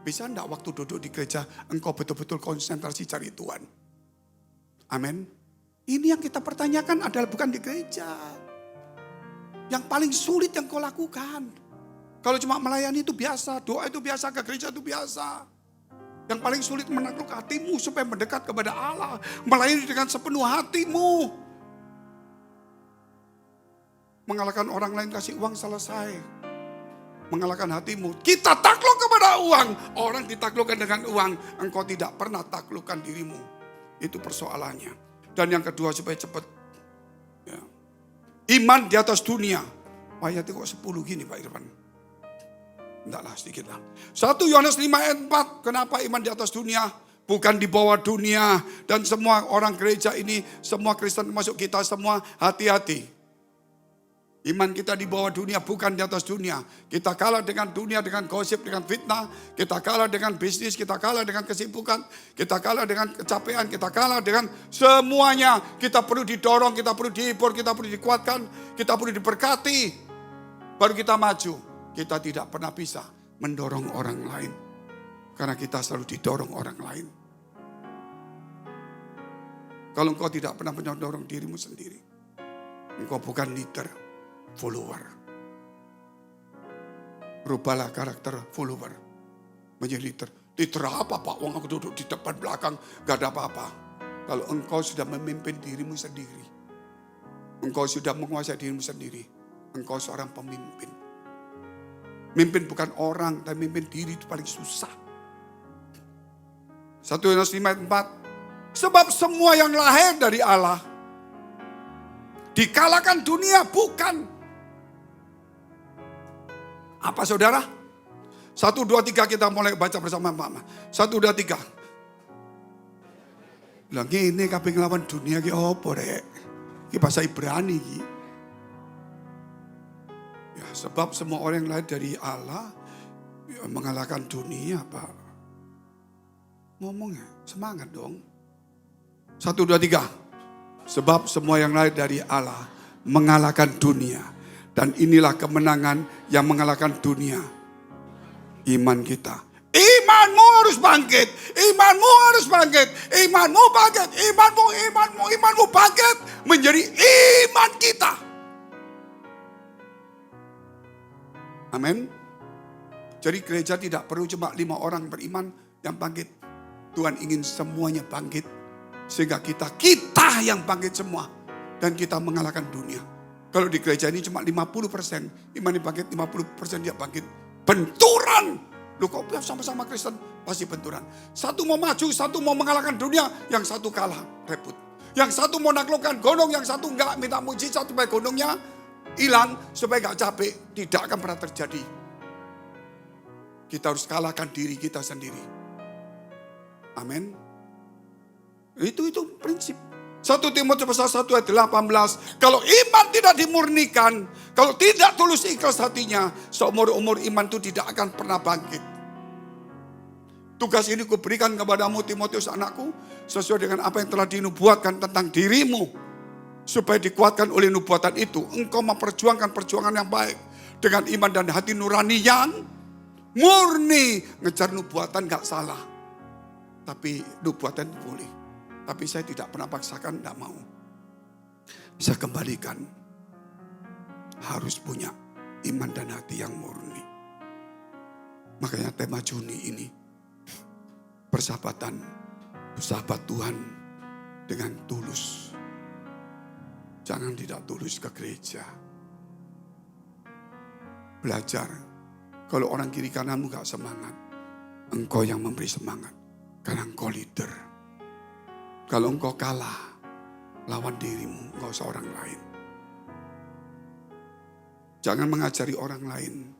Bisa enggak waktu duduk di gereja engkau betul-betul konsentrasi cari Tuhan? Amin. Ini yang kita pertanyakan adalah bukan di gereja. Yang paling sulit yang kau lakukan. Kalau cuma melayani itu biasa, doa itu biasa, ke gereja itu biasa. Yang paling sulit menakluk hatimu supaya mendekat kepada Allah. Melayani dengan sepenuh hatimu. Mengalahkan orang lain kasih uang selesai. Mengalahkan hatimu. Kita takluk kepada uang. Orang ditaklukkan dengan uang. Engkau tidak pernah taklukkan dirimu. Itu persoalannya. Dan yang kedua supaya cepat. Ya. Iman di atas dunia. Ayatnya kok 10 gini Pak Irfan. Enggaklah sedikit lah. 1 Yohanes 5 ayat 4. Kenapa iman di atas dunia? Bukan di bawah dunia. Dan semua orang gereja ini. Semua Kristen termasuk kita semua. Hati-hati. Iman kita di bawah dunia, bukan di atas dunia. Kita kalah dengan dunia, dengan gosip, dengan fitnah. Kita kalah dengan bisnis, kita kalah dengan kesibukan. Kita kalah dengan kecapean, kita kalah dengan semuanya. Kita perlu didorong, kita perlu dihibur, kita perlu dikuatkan. Kita perlu diberkati. Baru kita maju. Kita tidak pernah bisa mendorong orang lain. Karena kita selalu didorong orang lain. Kalau engkau tidak pernah mendorong dirimu sendiri. Engkau bukan leader. Follower. Rubahlah karakter follower. Menjadi leader. Leader apa Pak? Wong aku duduk di depan belakang. Gak ada apa-apa. Kalau engkau sudah memimpin dirimu sendiri. Engkau sudah menguasai dirimu sendiri. Engkau seorang pemimpin. Mimpin bukan orang. Dan mimpin diri itu paling susah. 1 Yohanes 5 ayat 4. Sebab semua yang lahir dari Allah. Dikalahkan dunia bukan. Apa saudara? 1, 2, 3 kita mulai baca bersama mama. 1, 2, 3. Lagi ini kabeh nglawan dunia ki opo rek? Ki bahasa Ibrani ki. Ya, sebab semua orang yang lahir dari Allah ya, mengalahkan dunia, Pak. Ngomongnya semangat dong. 1, 2, 3. Sebab semua yang lahir dari Allah mengalahkan dunia. Dan inilah kemenangan yang mengalahkan dunia. Iman kita. Imanmu harus bangkit. Imanmu harus bangkit. Imanmu bangkit. Imanmu bangkit. Menjadi iman kita. Amin. Jadi gereja tidak perlu cuma 5 orang beriman yang bangkit. Tuhan ingin semuanya bangkit. Sehingga kita yang bangkit semua. Dan kita mengalahkan dunia. Kalau di gereja ini cuma 50%. Iman yang bangkit, 50% dia bangkit. Benturan. Loh kok sama-sama Kristen? Pasti benturan. Satu mau maju, satu mau mengalahkan dunia. Yang satu kalah, repot. Yang satu mau naklukkan gunung, yang satu enggak minta mujizat supaya gunungnya hilang, supaya enggak capek. Tidak akan pernah terjadi. Kita harus kalahkan diri kita sendiri. Amin. Itu prinsip. 1 Timotius pasal 1 ayat 18. Kalau iman tidak dimurnikan, kalau tidak tulus ikhlas hatinya, seumur-umur iman itu tidak akan pernah bangkit. Tugas ini kuberikan kepadamu Timotius anakku, sesuai dengan apa yang telah dinubuatkan tentang dirimu. Supaya dikuatkan oleh nubuatan itu, engkau memperjuangkan perjuangan yang baik. Dengan iman dan hati nurani yang murni. Ngejar nubuatan gak salah. Tapi nubuatan boleh. Tapi saya tidak pernah paksakan, gak mau. Saya kembalikan. Harus punya iman dan hati yang murni. Makanya tema Juni ini. Persahabatan. Bersahabat Tuhan dengan tulus. Jangan tidak tulus ke gereja. Belajar. Kalau orang kiri kananmu gak semangat. Engkau yang memberi semangat. Karena engkau leader. Kalau engkau kalah. Lawan dirimu. Engkau seorang lain. Jangan mengajari orang lain.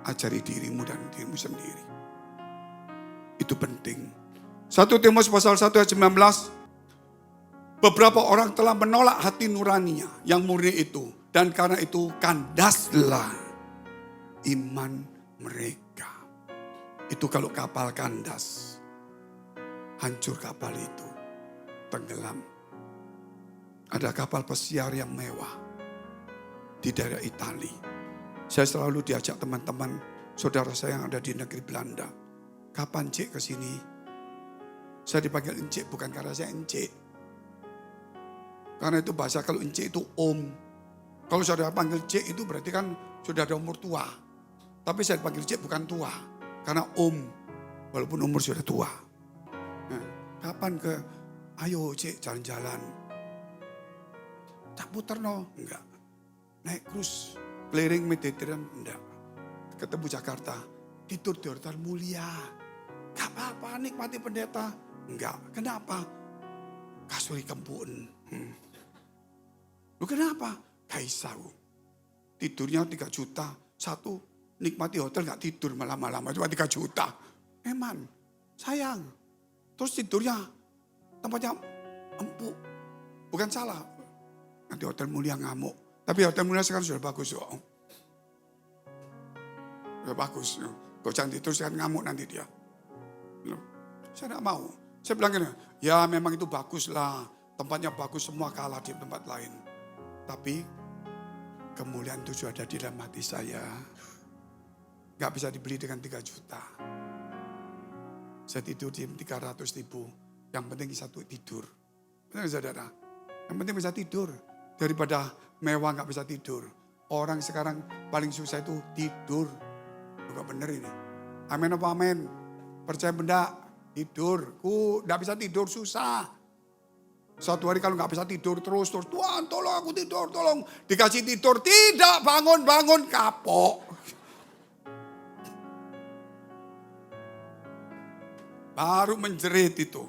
Ajari dirimu dan dirimu sendiri. Itu penting. 1 Timotius pasal 1 ayat 19. Beberapa orang telah menolak hati nuraninya yang murni itu. Dan karena itu kandaslah iman mereka. Itu kalau kapal kandas. Hancur kapal itu. Tenggelam. Ada kapal pesiar yang mewah. Di daerah Itali. Saya selalu diajak teman-teman. Saudara saya yang ada di negeri Belanda. Kapan Cik ke sini? Saya dipanggil Encik bukan karena saya Encik. Karena itu bahasa kalau Encik itu Om. Kalau saudara panggil Cik itu berarti kan sudah ada umur tua. Tapi saya dipanggil Cik bukan tua. Karena Om. Walaupun umur sudah tua. Nah, kapan ke? Ayo Cik jalan-jalan. Tak putar no? Enggak. Naik cruise. Keliling Mediterranean? Enggak. Ketemu Jakarta. Tidur di Hotel Mulia. Gak apa-apa nikmati pendeta. Enggak. Kenapa? Kasuri kempun. Lu kenapa? Kaisau. Tidurnya 3 juta. Satu nikmati hotel gak tidur malam-malam. Cuma 3 juta. Eman. Sayang. Terus tidurnya tempatnya empuk. Bukan salah. Nanti Hotel Mulia ngamuk. Tapi Hotel Mulia sekarang sudah bagus. Oh. Sudah bagus. Kok cantik terus kan ngamuk nanti dia. Saya tidak mau. Saya bilang gini, ya memang itu bagus lah. Tempatnya bagus semua kalah di tempat lain. Tapi kemuliaan itu sudah ada di dalam hati saya. Gak bisa dibeli dengan 3 juta. Saya tidur di 300.000. Yang penting satu tidur. Benar saudara? Yang penting bisa tidur. Daripada mewah gak bisa tidur. Orang sekarang paling susah itu tidur. Bukan benar ini. Amin apa amin? Percaya benda tidur. Gak bisa tidur susah. Suatu hari kalau gak bisa tidur terus. Tuhan tolong aku tidur, tolong. Dikasih tidur, tidak bangun-bangun kapok. Baru menjerit itu.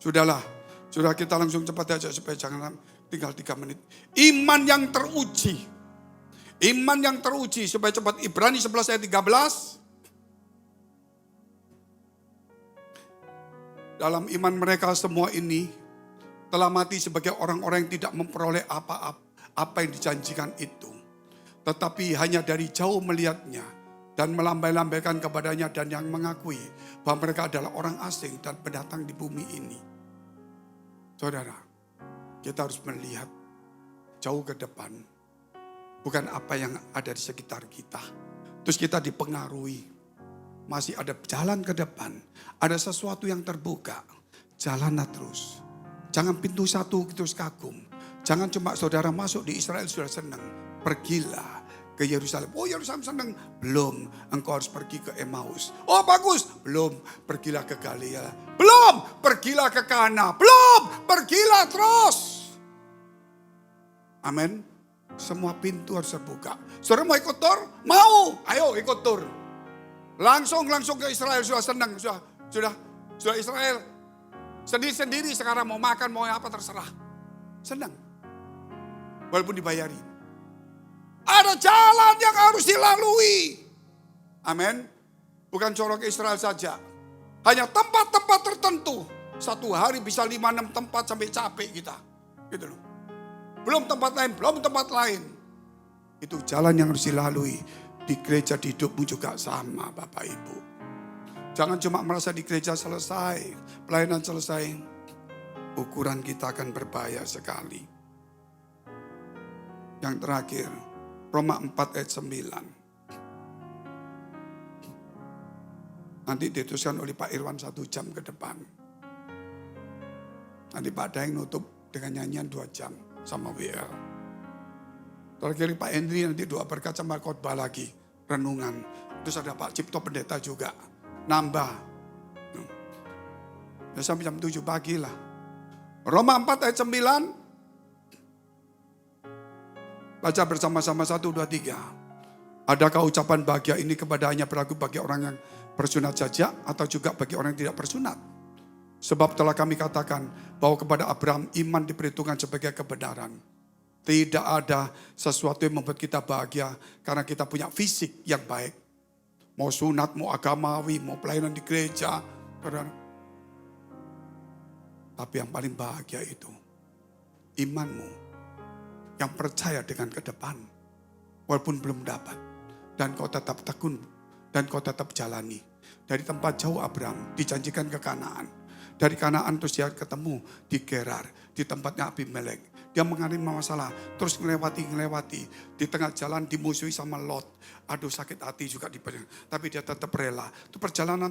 Sudahlah, sudah kita langsung cepat aja supaya jangan tinggal 3 menit. Iman yang teruji. Iman yang teruji supaya cepat. Ibrani 11 ayat 13. Dalam iman mereka semua ini telah mati sebagai orang-orang yang tidak memperoleh apa yang dijanjikan itu. Tetapi hanya dari jauh melihatnya dan melambai-lambaikan kepadanya dan yang mengakui bahwa mereka adalah orang asing dan pendatang di bumi ini. Saudara, kita harus melihat jauh ke depan. Bukan apa yang ada di sekitar kita. Terus kita dipengaruhi. Masih ada jalan ke depan. Ada sesuatu yang terbuka. Jalanlah terus. Jangan pintu satu terus kagum. Jangan cuma saudara masuk di Israel sudah senang. Pergilah ke Yerusalem. Oh Yerusalem senang. Belum, engkau harus pergi ke Emmaus. Oh bagus. Belum, pergilah ke Galilea. Belum, pergilah ke Kana. Belum, pergilah terus. Amin. Semua pintu harus terbuka. Saudara mau ikut tur? Mau. Ayo ikut tur. Langsung ke Israel, sudah senang. Sudah Israel. Sendiri-sendiri sekarang mau makan, mau apa terserah. Senang. Walaupun dibayari. Ada jalan yang harus dilalui. Amin. Bukan colok ke Israel saja. Hanya tempat-tempat tertentu. Satu hari bisa 5-6 tempat sampai capek kita. Gitu loh. Belum tempat lain. Itu jalan yang harus dilalui. Di gereja di hidupmu juga sama Bapak Ibu. Jangan cuma merasa di gereja selesai. Pelayanan selesai. Ukuran kita akan berbahaya sekali. Yang terakhir. Roma 4 ayat 9. Nanti diteruskan oleh Pak Irwan 1 jam ke depan. Nanti Pak Daeng nutup dengan nyanyian 2 jam sama WL. Terakhir Pak Hendri nanti doa berkat sama khotbah lagi. Renungan. Terus ada Pak Cipto Pendeta juga. Nambah. Ya, sampai jam 7 pagi lah. Roma 4 ayat 9. Baca bersama-sama 1, 2, 3. Adakah ucapan bahagia ini kepada hanya berlaku bagi orang yang bersunat saja atau juga bagi orang yang tidak bersunat? Sebab telah kami katakan bahwa kepada Abraham iman diperhitungkan sebagai kebenaran. Tidak ada sesuatu yang membuat kita bahagia karena kita punya fisik yang baik. Mau sunat, mau agamawi, mau pelayanan di gereja. Tapi yang paling bahagia itu imanmu. Yang percaya dengan ke depan. Walaupun belum dapat. Dan kau tetap tekun. Dan kau tetap jalani. Dari tempat jauh Abraham dijanjikan ke Kanaan. Dari Kanaan terus dia ketemu di Gerar. Di tempatnya Abimelek. Dia mengalami masalah. Terus ngelewati. Di tengah jalan dimusuhi sama Lot. Aduh sakit hati juga. Tapi dia tetap rela. Itu perjalanan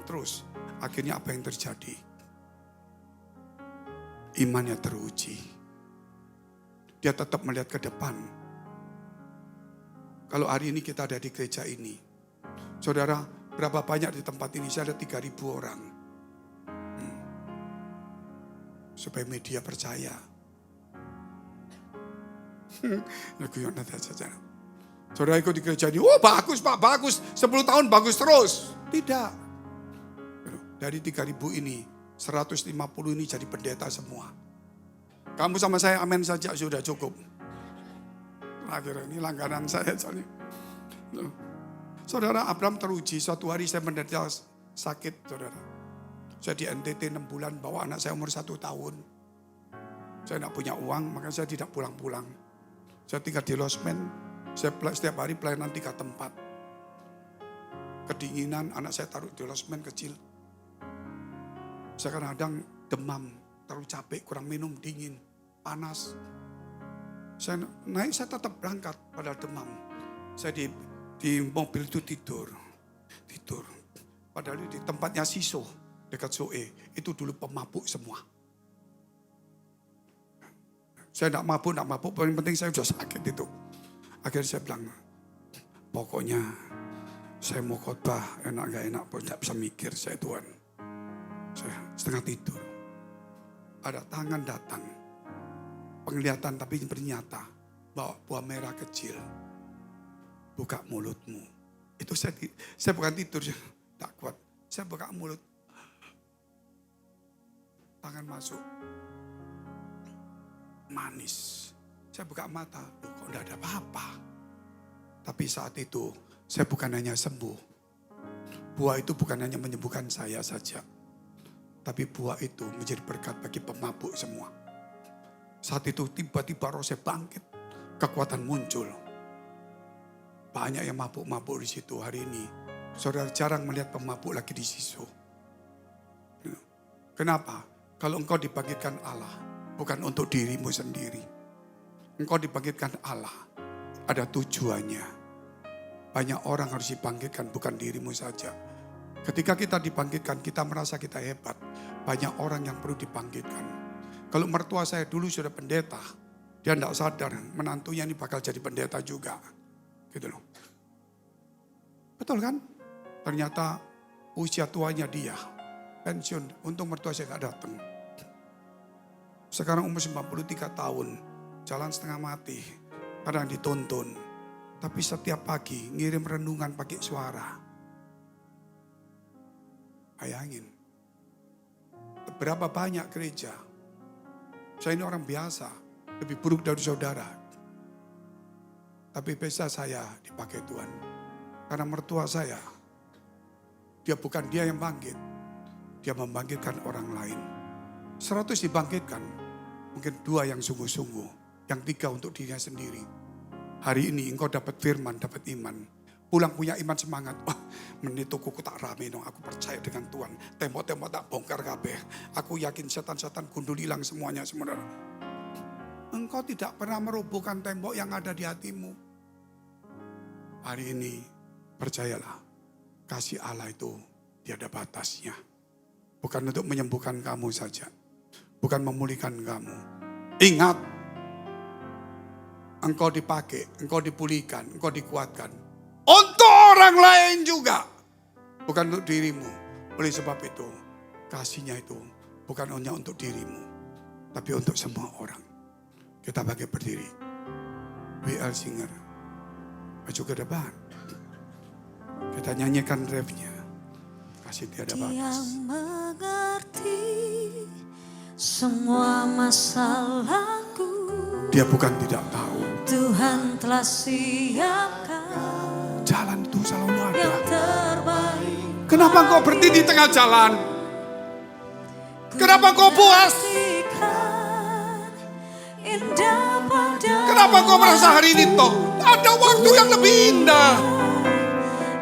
terus. Akhirnya apa yang terjadi? Imannya teruji. Dia tetap melihat ke depan. Kalau hari ini kita ada di gereja ini. Saudara, berapa banyak di tempat ini? Saya ada 3.000 orang. Supaya media percaya. Saudara ikut di gereja ini. Oh bagus Pak, bagus. 10 tahun bagus terus. Tidak. Dari 3.000 ini, 150 ini jadi pendeta semua. Kamu sama saya amin saja sudah cukup. Akhirnya ini langganan saya soalnya. Saudara Abraham teruji. Suatu hari saya menderita sakit saudara. Saya di NTT 6 bulan bawa anak saya umur 1 tahun. Saya tidak punya uang maka saya tidak pulang-pulang. Saya tinggal di losmen. Saya setiap hari pelayanan 3 tempat. Kedinginan anak saya taruh di losmen kecil. Saya kadang-kadang demam. Terlalu capek, kurang minum, dingin, panas. Saya naik, saya tetap berangkat pada demam. Saya di mobil itu tidur. Padahal di tempatnya Siso, dekat Soe, itu dulu pemabuk semua. Saya tidak mabuk, paling penting saya sudah sakit itu. Akhirnya saya bilang, pokoknya saya mau khotbah, enak gak enak, pun tidak bisa mikir saya Tuhan. Saya setengah tidur. Ada tangan datang. Penglihatan tapi bernyata. Bawa buah merah kecil. Buka mulutmu. Itu saya bukan tidur. Tak kuat. Saya buka mulut. Tangan masuk. Manis. Saya buka mata. Loh, kok enggak ada apa-apa. Tapi saat itu saya bukan hanya sembuh. Buah itu bukan hanya menyembuhkan saya saja. Tapi buah itu menjadi berkat bagi pemabuk semua. Saat itu tiba-tiba roh saya bangkit. Kekuatan muncul. Banyak yang mabuk-mabuk di situ hari ini. Saudara jarang melihat pemabuk lagi di situ. Kenapa? Kalau engkau dibangkitkan Allah. Bukan untuk dirimu sendiri. Engkau dibangkitkan Allah. Ada tujuannya. Banyak orang harus dibangkitkan bukan dirimu saja. Ketika kita dibangkitkan, kita merasa kita hebat. Banyak orang yang perlu dibangkitkan. Kalau mertua saya dulu sudah pendeta, dia tidak sadar menantunya ini bakal jadi pendeta juga. Gitu loh. Betul kan? Ternyata usia tuanya dia pensiun. Untung mertua saya gak datang. Sekarang umur 93 tahun. Jalan setengah mati. Kadang dituntun. Tapi setiap pagi ngirim renungan pakai suara. Bayangin. Berapa banyak gereja. Saya ini orang biasa. Lebih buruk dari saudara. Tapi bisa saya dipakai Tuhan. Karena mertua saya. Dia bukan dia yang bangkit. Dia membangkitkan orang lain. 100 dibangkitkan. Mungkin 2 yang sungguh-sungguh. Yang 3 untuk dirinya sendiri. Hari ini engkau dapat firman, dapat iman. Pulang punya iman semangat. Oh, menit kuku tak rame dong. Aku percaya dengan Tuhan. Tembok-tembok tak bongkar kabeh. Aku yakin setan-setan gundul hilang semuanya. Saudara. Engkau tidak pernah merobohkan tembok yang ada di hatimu. Hari ini percayalah. Kasih Allah itu tiada batasnya. Bukan untuk menyembuhkan kamu saja. Bukan memulihkan kamu. Ingat. Engkau dipakai, engkau dipulihkan, engkau dikuatkan. Untuk orang lain juga. Bukan untuk dirimu. Oleh sebab itu, kasihnya itu bukan hanya untuk dirimu. Tapi untuk semua orang. Kita pakai berdiri. WL Singer. Maju ke depan. Kita nyanyikan refnya. Kasih tiada Dia batas. mengerti semua masalahku. Dia bukan tidak tahu. Tuhan telah siapkan Jalan itu selalu ada. yang terbaik. Kenapa engkau berhenti di tengah jalan? Kenapa engkau puas? Indah pada Kenapa engkau merasa hari ini toh? Ada waktu yang lebih indah.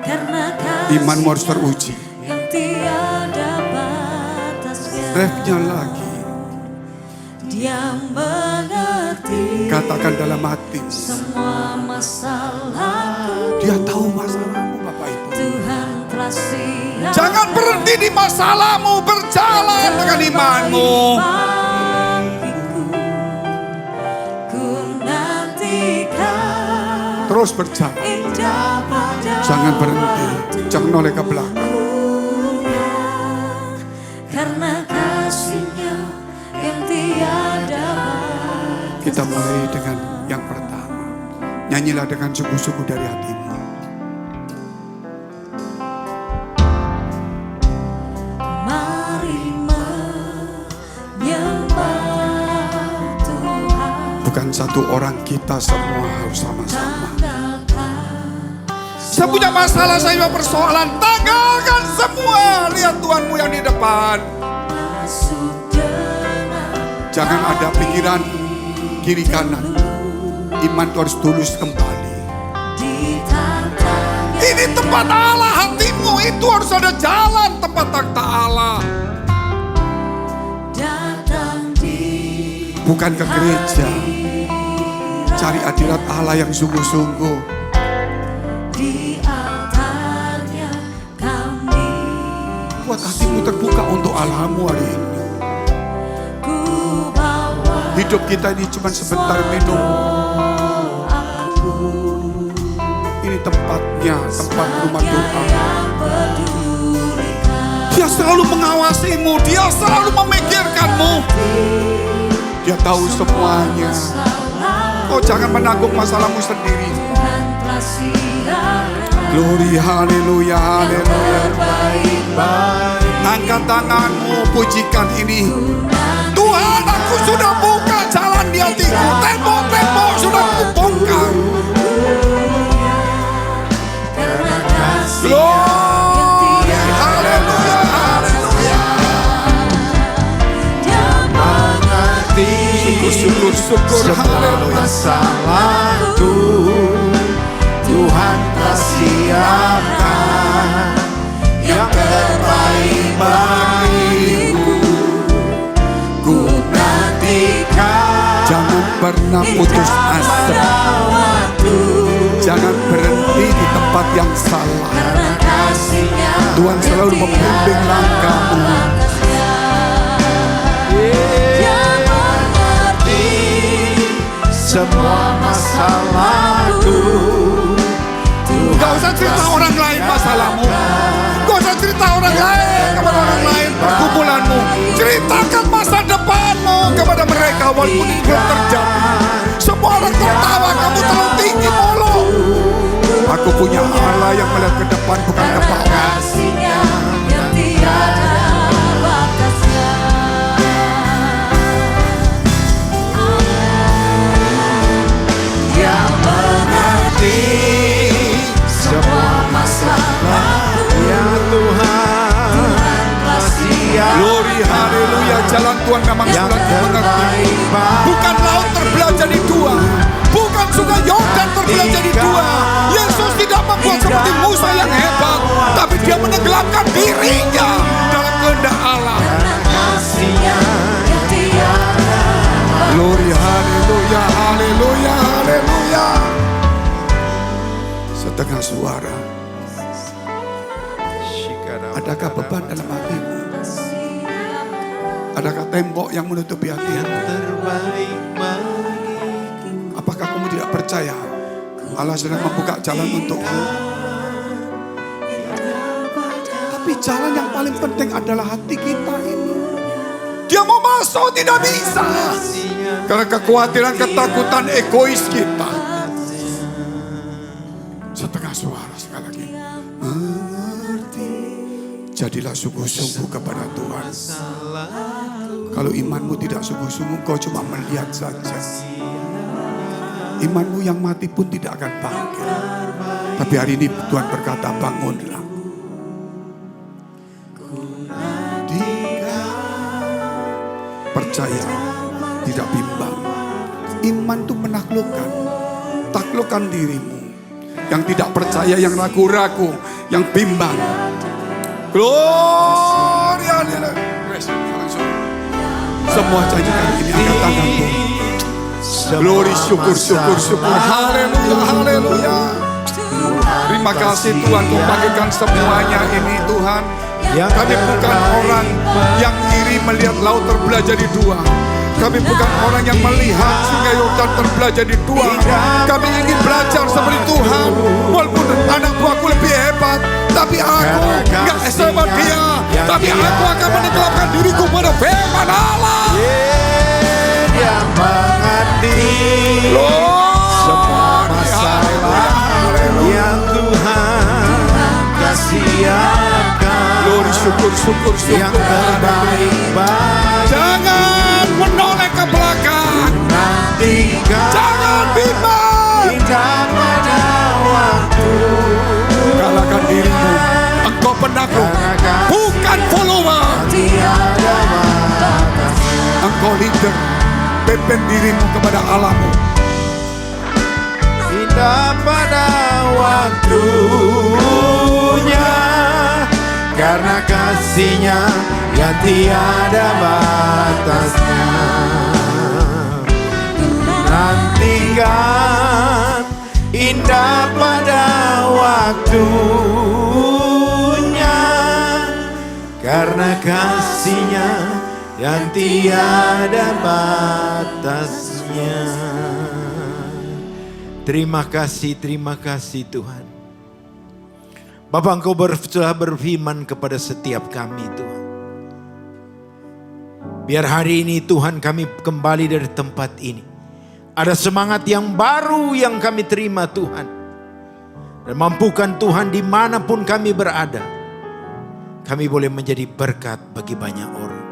karena kasih Imanmu harus teruji. yang tiada batasnya. Refnya lagi. Dia mengerti Katakan dalam hati. semua masalahku. Dia tahu masalahmu Bapak Ibu. Tuhan telah siapkan Jangan berhenti di masalahmu. Berjalan dengan imanmu. bagiku. Ku nantikan Terus berjalan. indah pada Jangan berhenti. Jangan noleh ke belakang. karena kasihnya yang tiada batas. Kita mulai dengan yang pertama. Nyanyilah dengan sungguh-sungguh dari hatimu. Mari menyembah Tuhan. Bukan satu orang, kita semua harus sama-sama. Saya punya masalah, saya punya persoalan. Tanggalkan semua. Lihat Tuhanmu yang di depan. Masuk dengan Jangan ada pikiran kiri kanan. Iman itu harus tulus kembali. ditantang Ini tempat Allah, hatimu itu harus ada jalan tempat takhta Allah. datang di Bukan ke gereja. Cari hadirat Allah yang sungguh-sungguh. di altarnya kami. Buat hatimu terbuka untuk Allahmu hari ini. Ku bawa Hidup kita ini cuma sebentar minum. Ini tempatnya, tempat rumah doa. yang pedulikan Dia selalu mengawasimu, dia selalu memikirkanmu. Dia tahu semuanya. masalah. Kau jangan menanggung masalahmu sendiri. Tuhan telah siapkan Glory, haleluya, haleluya. baik-baik. Angkat tanganmu, pujikan ini. Tuhan, aku sudah buka jalan di hatiku. Tembok-tembok sudah kubongkar. Karena kasih Glory, haleluya, haleluya. Dia mengerti Syukur, syukur, haleluya. masalahku Tuhan telah siapkan yang terbaik bagiku. Ku nantikan Jangan pernah putus asa. waktu. Jangan berhenti di tempat yang salah. Karena kasihnya Tuhan selalu membimbing langkahmu. Dia mengerti semua masalahku Gak usah cerita orang lain masalahmu. Gak usah cerita orang lain kepada orang lain pergumulanmu. Ceritakan masa depanmu kepada mereka walaupun itu belum terjadi. Semua orang tertawa, kamu terlalu tinggi mulu. Aku punya Allah yang melihat ke depan, bukan ke bawah. Kasih-Nya yang tiada batasnya. Yang mengerti semua masalah. Ya Tuhan, kasih Glory, haleluya. Jalan Tuhan memang yang sulit dimengerti. terbaik. Bukan laut terbelah jadi dua, bukan sungai Yordan terbelah jadi dua. Yesus tidak membuat seperti Musa yang hebat, tapi dia menenggelamkan dirinya dalam kehendak Allah. Kasih-Nya yang tiada. Glory, haleluya, haleluya, haleluya. Setengah suara. Adakah beban dalam hatimu? Adakah tembok yang menutupi hatimu? Terbaik Apakah kamu tidak percaya Allah sedang membuka jalan untukmu? Tapi jalan yang paling penting adalah hati kita ini. Dia mau masuk tidak bisa. Karena kekhawatiran, ketakutan, egois kita. Setengah suara sekali lagi. Mengerti. Jadilah sungguh-sungguh kepada Tuhan. Kalau imanmu tidak sungguh-sungguh, kau cuma melihat saja. Imanmu yang mati pun tidak akan bangkit. Tapi hari ini Tuhan berkata, bangunlah. Percaya, tidak bimbang. Iman itu menaklukkan. Taklukkan dirimu. Yang tidak percaya, yang ragu-ragu, yang bimbang. Glory, haleluya. Semua janjikan ini angkat tanganmu. Glory, syukur, syukur, syukur. Haleluya, haleluya. Terima kasih Tuhan, kau bagikan semuanya ini Tuhan. Kami bukan orang yang iri melihat laut terbelah jadi dua. Kami bukan orang yang melihat sungai Yordan terbelah jadi dua. Kami ingin belajar seperti Tuhan. Walaupun anak buahku lebih hebat, tapi aku gak sehebat dia. Tapi aku akan menenggelamkan diriku pada firman Allah. Dia mengerti semua masalah yang Tuhan kasihakan. Glory, syukur, syukur, Yang syukur. terbaik bagi Jangan menoleh ke belakang. nantikan Jangan bimbang. indah pada waktu. Kalahkan dirimu. Engkau penakluk, bukan follower. Tiada batas. Engkau leader. Pimpin dirimu kepada Allahmu. Indah pada waktunya, karena kasih-Nya yang tiada batasnya. Nantikan indah pada waktunya, karena kasih-Nya yang tiada batasnya. Terima kasih Tuhan. Bapa, Engkau sudah berfirman kepada setiap kami Tuhan. Biar hari ini Tuhan kami kembali dari tempat ini. Ada semangat yang baru yang kami terima Tuhan. Dan mampukan Tuhan dimanapun kami berada. Kami boleh menjadi berkat bagi banyak orang.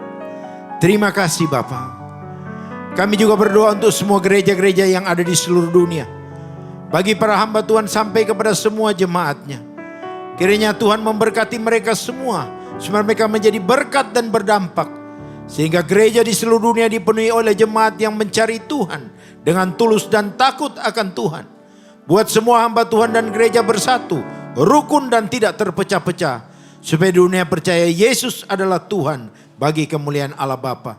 Terima kasih Bapa. Kami juga berdoa untuk semua gereja-gereja yang ada di seluruh dunia. Bagi para hamba Tuhan sampai kepada semua jemaatnya. Kiranya Tuhan memberkati mereka semua. Supaya mereka menjadi berkat dan berdampak. Sehingga gereja di seluruh dunia dipenuhi oleh jemaat yang mencari Tuhan. Dengan tulus dan takut akan Tuhan. Buat semua hamba Tuhan dan gereja bersatu. Rukun dan tidak terpecah-pecah. Supaya dunia percaya Yesus adalah Tuhan. Bagi kemuliaan Allah Bapa.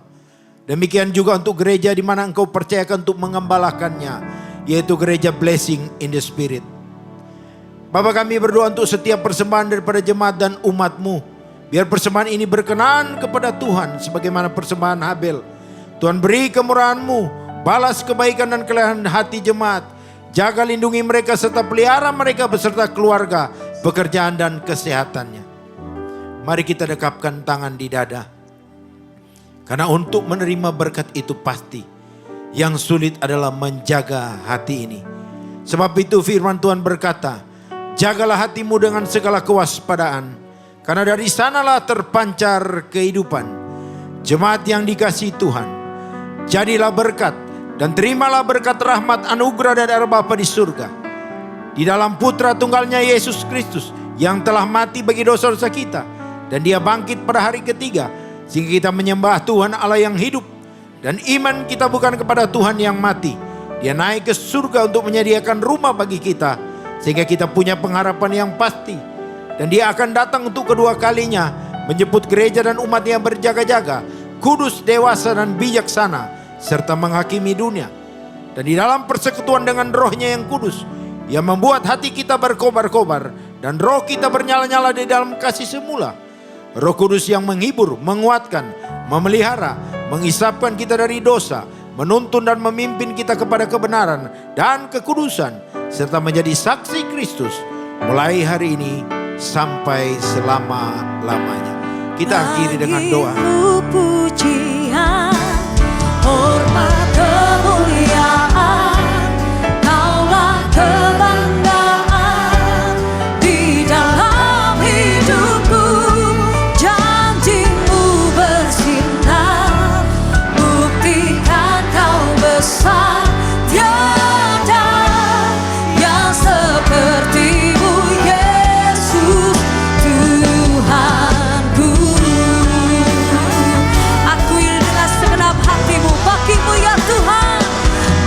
Demikian juga untuk gereja di mana Engkau percayakan untuk mengembalakannya. Yaitu gereja Blessing in the Spirit. Bapa, kami berdoa untuk setiap persembahan daripada jemaat dan umat-Mu. Biar persembahan ini berkenan kepada Tuhan. Sebagaimana persembahan Habel. Tuhan beri kemurahan-Mu. Balas kebaikan dan kelehaan hati jemaat. Jaga lindungi mereka serta pelihara mereka beserta keluarga, pekerjaan dan kesehatannya. Mari kita dekapkan tangan di dada. Karena untuk menerima berkat itu pasti yang sulit adalah menjaga hati ini. Sebab itu firman Tuhan berkata, jagalah hatimu dengan segala kewaspadaan, karena dari sanalah terpancar kehidupan. Jemaat yang dikasihi Tuhan, jadilah berkat dan terimalah berkat rahmat anugerah dari Allah Bapa di surga, di dalam Putra tunggalnya Yesus Kristus yang telah mati bagi dosa-dosa kita, dan Dia bangkit pada hari ketiga, sehingga kita menyembah Tuhan Allah yang hidup. Dan iman kita bukan kepada Tuhan yang mati. Dia naik ke surga untuk menyediakan rumah bagi kita, sehingga kita punya pengharapan yang pasti. Dan Dia akan datang untuk kedua kalinya, menjemput gereja dan umatnya berjaga-jaga, kudus, dewasa dan bijaksana, serta menghakimi dunia. Dan di dalam persekutuan dengan Roh-Nya yang kudus, yang membuat hati kita berkobar-kobar dan roh kita bernyala-nyala di dalam kasih semula. Roh Kudus yang menghibur, menguatkan, memelihara, mengisapkan kita dari dosa, menuntun dan memimpin kita kepada kebenaran dan kekudusan, serta menjadi saksi Kristus mulai hari ini sampai selama-lamanya. Kita akhiri dengan doa. Pujian, hormat, kemuliaan, Kaulah kebanggaan di dalam hidupku. Janjimu bersinar, buktikan Kau besar. Tiada yang seperti-Mu, Yesus Tuhanku. Akui dengan segenap hatimu, bagimu ya Tuhan,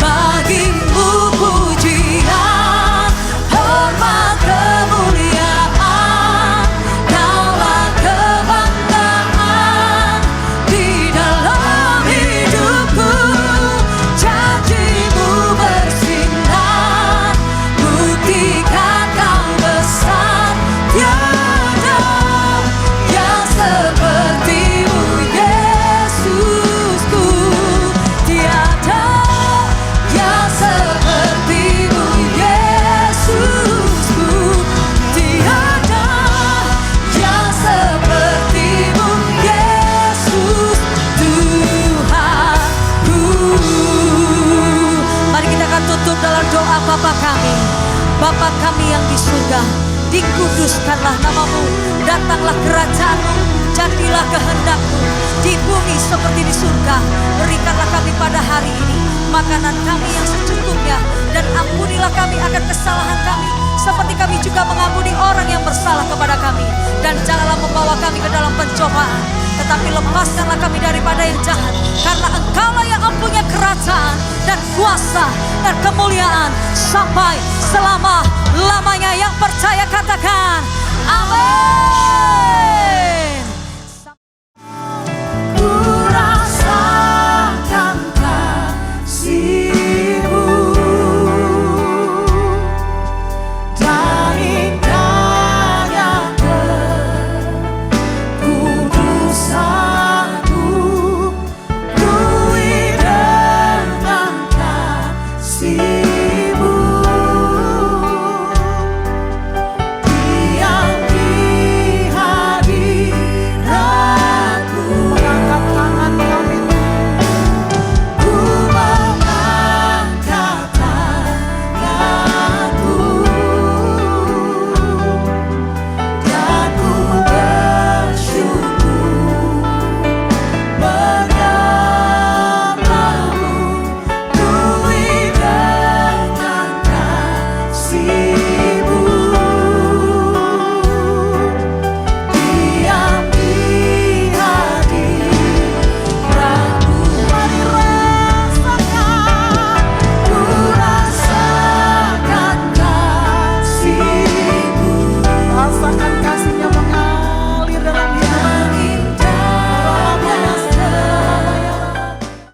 bagimu pujian, hormat, kemuliaan, Kaulah kebanggaan di dalam hidupku. Janjimu bersinar, buktikan Kau besar. Tiada yang seperti-Mu, Yesusku. Tiada yang seperti-Mu, Yesusku. Tiada yang seperti-Mu, Yesus Tuhanku. Mari kita akan tutup dalam doa. Bapa kami, Bapa kami yang di surga, dikuduskanlah nama-Mu, datanglah kerajaan-Mu, jadilah kehendak-Mu di bumi seperti di surga. Berikanlah kami pada hari ini makanan kami yang secukupnya, dan ampunilah kami akan kesalahan kami, seperti kami juga mengampuni orang yang bersalah kepada kami. Dan janganlah membawa kami ke dalam pencobaan, tetapi lepaskanlah kami daripada yang jahat. Karena Engkaulah yang mempunyai kerajaan dan kuasa dan kemuliaan sampai selama-lamanya. Yang percaya katakan amin.